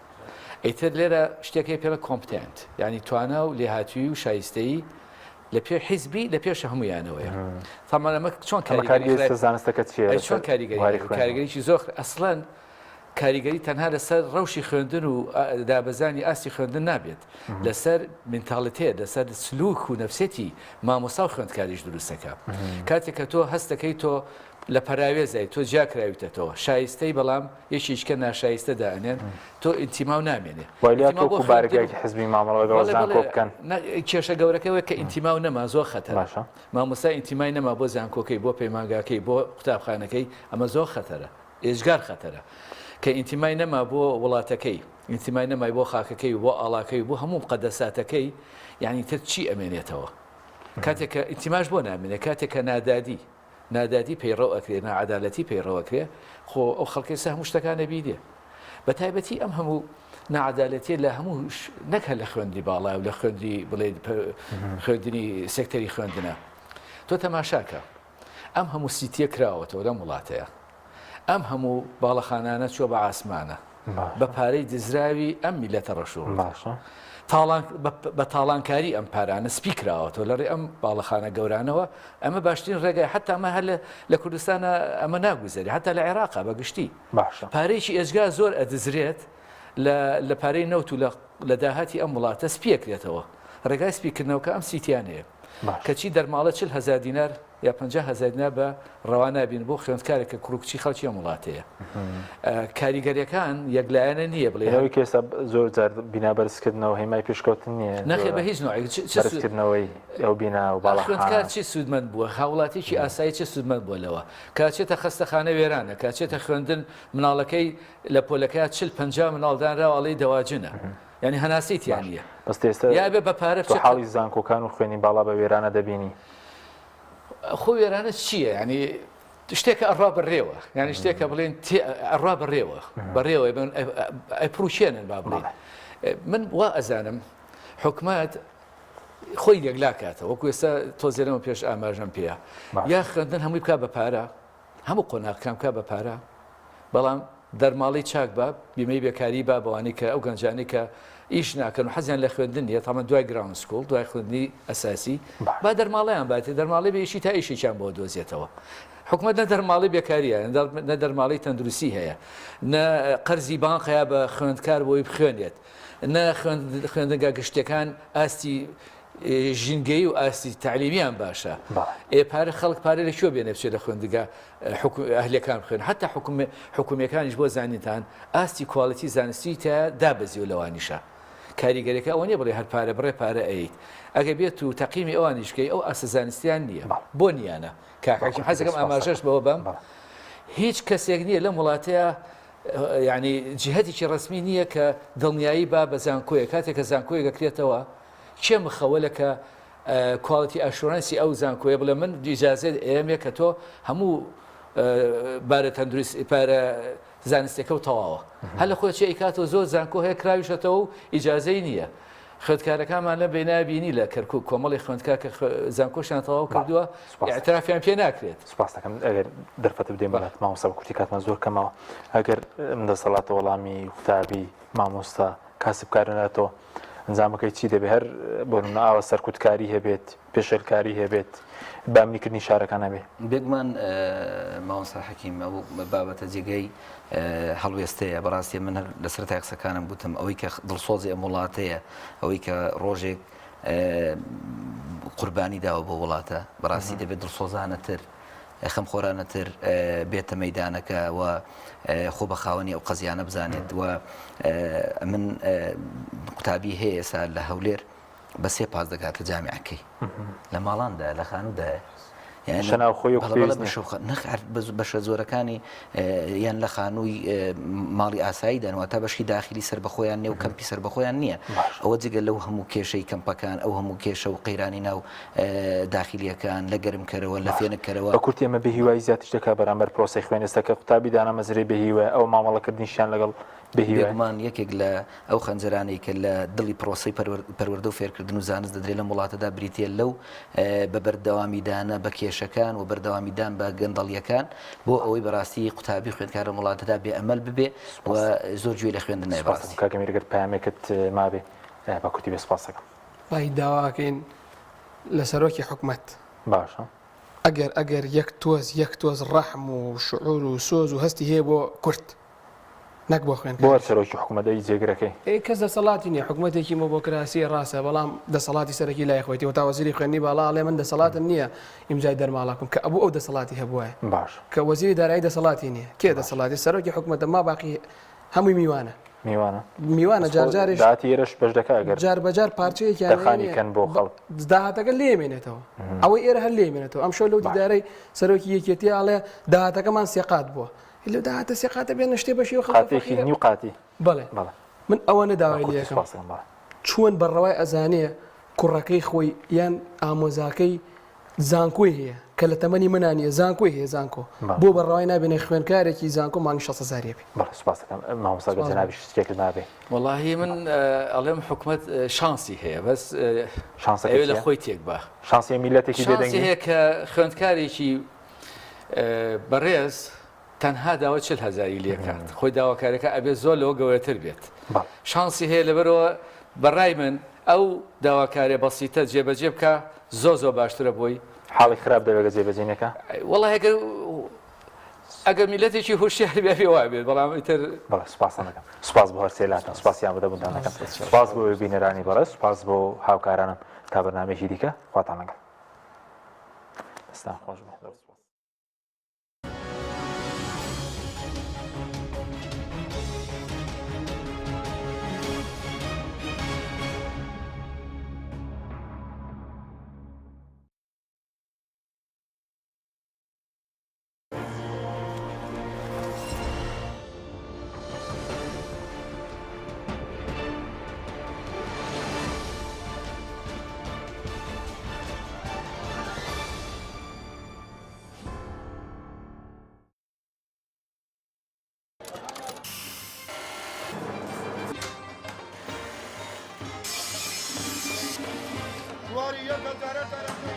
ئەیتر لێرە شتێکی پێڵە کۆمپتنت یعنی توانا و لێهاتووی و شایستەیی لە پێ حیزبی لە پێش هەمویانەوەیە تامانەمە چۆن چۆن کاریگەریی زۆر ئەسڵەن کاریگەری تەنها لەسەر ڕەوشی خوێندن و دابەزانی ئاسی خوێندن نابێت لەسەر منتاڵەتێ لەسەر سلوک و نەفسێتی مامۆستا و خوێندکاریش دروستەکە کاتێک کە تۆ هەستەکەی تۆ لە پەراوێزای تۆ جاکراویتەوە شایستەی بەڵام یەکیشکە ناشایستە دائنێن تۆ ئینتیما و نامێنێ حزبی مامەڵەوە بکەن کێشە گەورەکەوە کە ئینتیما و نەما زۆر خەتەر مامۆستا ئینتیمای نەما بۆ زانکۆکەی بۆ پەیمانگاکەی بۆ قوتابخانەکەی ئەمە زۆر خەتەرە ئێژگار خەتەرە کە ئینتیمای نەما بۆ وڵاتەکەی ئینتیمای نەمای بۆ خاکەکەی بۆ ئاڵاکەی بۆ هەموو مقەدەساتەکەی یعنی تر چی ئەمێنێتەوە کاتێک کە ئینتیماش بۆ نامێنێت کاتێک کە نادادی پەیڕەو ئەکرێ نەعەدالەتی پەیڕەوەکرێ خۆ ئەو خەڵکی سە هەموو شتەکانە بیدێ بە تایبەتی ئەم هەموو نەعەدالەتی لە هەموو نەکە لە خوێندی باڵا و لە خوێندی بڵێ خوێندنی سێکتەری خوێندنە تۆ تەماشاکە ئەم هەموو سیتیە کراوەتەوە لەم وڵاتەیە ئەم هەموو باڵەخانانە چوە بە ئاسمانە بە پارەی دزراوی ئەم میلەتە ڕەشوڕ بە تاڵانکاری ئەم پارانە سپیکراوەەوە لەڕێ ئەم باڵەخانە گەورانەوە ئەمە باشترین ڕێگای حتا ئەمە هەر لە کوردستانە ئەمە ناگوزێری حتا لە عێراقا بەگشتی پارێکی ئێزگا زۆر ئەدزرێت لە پارەی نەوت و لە داهاتی ئەم وڵاتە سپیەکرێتەوە ڕێگای سپیکردنەوەکە ئەم سیتیانەیە کەچی دەرماڵە 40,000 دینار یا 50,000 دینار بە ڕەوانابین بۆ خوێندکارێکە کوڕکچی خەڵکی ئەم وڵاتەیە کاریگەریەکان یەکلایەنە نییە بڵێ کێستا زۆر جار بینابەرزکردنەوە هێمای پێشکەوتن نییە نەخێ بە هیچ نوعیکردنەوەی ئەو بینا و باڵ خوێندکار چی سوودمەند بووە هاوڵاتێکی ئاسایی چه سوودمەند بووە لەوە کاچێتە خەستەخانە وێرانە کاچێتە خوێندن مناڵەکەی لە پۆلەکەی 40-50 مناڵدانراوەڵی دەواجنە یعنی هەناسیتیان نیە بەست ئێستا یا بێ بە پارە حاڵی زانکۆکان و خوێنی باڵا بە وێرانە دەبینی خۆ وێرانە چییە ینی شتێکە ئەڕوا بەڕێوە یعنی شتێکە بڵێن ئەڕوا بەڕێوە بەڕێوە ئەپروشێنن با بڵێن من وا ئەزانم حکومەت خۆی لێگلا کاتەوە وەکو ئێستا تۆزێرەوە پێش ئاماژەم پێە یا خوێندن هەمووی بکا بە پارە هەموو قۆناغەکان بکا بە پارە بەڵام دەرماڵی چاک بە بیمەی بێکاری با بەوانی کە ئەو گەنجانی کە ئیش ناکەن و حەزیان لە خوێندن نیە تامان دوای گراوند سکوڵ دوای خوێندنی ئەساسی با دەرماڵیان باتێ دەرماڵی بێشی تا ئیشێکیان بۆ دۆزیێتەوە حکومەت نە دەرماڵی بێکاریە نە دەرماڵی تەندروستی هەیە نە قەرزی بانقەیە بە خوێندکار بۆی بخوێنێت نە خوێندنگا گشتەکان ئاستی ژینگەی و ئاستی تعلیمیان باشە پارە خەڵک پارە لە شۆ بێنێ بچێت لە خوێندگا ئەهلەکان بخوێن حتا حکومیەکانیش بۆ زانیتان ئاستی کواڵەتی زانستی تا دابەزی و لەوانیشە کاریگەریەکە ئەوە نیە بڵێ هەر پارە بڕێ پارە ئەیت ئەگە بێت و تەقیمی ئەوانیشکەی ئەو ئاسە زانستیان نییە بۆ نیانە کاکاکی حەزەکەم ئاماژەش بەوە بەم هیچ کەسێک نییە لەم وڵاتەیە یعنی جهەتێکی ڕسمی نییە کە دڵنیایی با بە زانکۆیە کاتێک کە زانکۆی گەکرێتەوە چێ مخەوەلەکە کواڵەتی ئاشورانسی ئەو زانکۆیە بڵێ من ئیجازێت ئێمێ کە تۆ هەموو بارە تەندروست پارە زانستەکە و تەواوە هەر لە خۆی چی ئەیکاتەوە زۆر زانکۆ هەیە کراویشەتەوە و ئیجازەی نییە خوێندکارەکانمان لە بینابینی لە کەرکوب کۆمەڵی خوێندکار کە زانکۆشیان تەواو کردووە ئاعترافیان پێ ناکرێت سپاس دەکەم ئەگەر دەرفەت بدەین بەڵات مامۆستا بە کورتی کاتمان زۆر کەمەوە ئەگەر دەسەڵاتە وەڵامی قوتابی مامۆستا کاسبکارنێتەوە ئەنجامەکەی چی دەبێت هەر بۆ ئاوە سەرکوتکاری هەبێت پێشێلکاری هەبێت بامنیکردنی شارەکان هەبێ بێگومان مامۆستا حەکیم ئەو بابەتە جێگەی هەڵوێستەیە بەڕاستی من لە سەرەتای قسەکانم گوتم ئەوەی کە دڵسۆزی ئەم وڵاتەیە ئەوەی کە ڕۆژێک قوربانی داوە بۆ وڵاتە بەڕاستی دەبێت دڵسۆزانەتر خەم خۆرانەتر بێتە مەیدانەکە و خۆ بە خاوەنی ئەو قەزیانە بزانێت و من قوتابی هەیە ئێستا لە هەولێر بە 3 پاس دەکاتە جامیعەکەی لە ماڵاندا لە خانوودایە بەشە زۆرەکانی یان لە خانووی ماڵی ئاسایی دەنەوە بەشی داخلی سەر بەخۆیان نێ و کەمپی سەر بەخۆیان نییە ئەوە جگە لەو هەموو کێشەی کەمپەکان ئەو هەموو کێشە و قەیرانی ناو داخلیەکان لە گەرمکەرەوە لە فێنکەرەوە بە کورتی ئەمە بە هیوای زیاتر دەکا بەرامبەر پرۆسی خوێنستەکە قوتابی دانامەزرێ بە هیوە ئەو مامەڵەکردنیشیان لەگەڵ بێگومان یەکێک لە ئەو خەنجەرانەی کە لە دڵی پرۆسی پەروەردە و فێرکردن و زانست دەدرێت لەم وڵاتەدا بریتە لەو بە بەردەوامیدانە بە کێشەکان و بەردەوامیدان بە گەندەڵیەکان بۆ ئەوەی بەڕاستی قوتابی خوێندکارە وڵاتەدا بێ ئەمەل ببێ و زۆر گوێ لە خوێندن نایبڕاستی کاکەمیرگەر پامێکت مابێ بە کورتی بێ سپاسەکەم بای داواکەین لە سەرۆکی حکومەت باشە ئەگەر یەک تۆز ڕەحم و شعور و سۆز و هەستی هەیە بۆ کورد نەک بۆ خوێن بۆ سەرۆکی حکومەتەی جێگرەکەی کەس دەسەڵاتی نییە حکوومەتێکی مۆبۆکراسی ڕاستە بەڵام دەسەڵاتی سەرەکی لای خۆیتی و تا وەزیری خوێنی باڵاڵێ من دەسەڵاتم نییە ئیمزای دەرماڵاکم کە ئەبوو ئەو دەسەڵاتی هەبووە باش کە وەزیری دارایی دەسەڵاتی نییە کێ دەسەڵاتی سەرۆکی حکوومەتە ما باقی هەمووی میوانە جارجارش داتی ئێرەش بەش دەکا ئەگەر جار بەجار پارچەیەکیان دەخانیکەن بۆ خەڵک داهاتەکە لێمێنێتەوە ئەوەی ئێرە هەر لێمێنێتەوە ئەم شەو لەو دیدارەی سەرۆکی یەکێتی ئاڵێ داهاتەکەمان سێقات بووە لەو داهاتە سێقاتە بێنە شتێ بەشی و خەڵکی نیو قاتی بەڵێ من ئەوە نەداوای لێەکەم چۆن بەڕەوای ئەزانەیە کوڕەکەی خۆی یان ئامۆزاکەی زانکۆی هەیە کە لە تەمەنی منانیە زانکۆی هەیە زانکۆ بۆ بەڕەوای نابێنێ خوێنکارێکی زانکۆ مانگی 600,000 بێ مامۆستا جەنابی شتێک نابێ وەڵاهی من ئەڵێم حکومەت شانسی هەیە بەس ئەوێ لە خۆی تێک بە شانسی میلەتێکی شانسی هەیە کە خوێندکارێکی بەڕێز تەنها داوە 40,000 لێکات خۆی داواکارەکە ئەبێ زۆر لەوە گەورەتر بێت شانسی هەیە لەبەرەوە بەڕای من ئەو داواکارێ بەسیتە جێبەجێ بکە زۆ باشترە بۆی حاڵی خراپ دەبێت جێبەجێنەکە وەڵی ئەگەر میلەتێکی هوشیار بێ وای بێت بەڵام ئیتر بەڵێ سپاسەکەم سپاس بۆ هەرسێلاتان سپاسیان بدەبووندانەکەم سپاس بۆ بینەرانی بەڕێز سپاس بۆ هاوکارانم تا بەرنامێکی دیکە خواتان لەگەڵ دەستان خۆش بێ. Glória, cantará,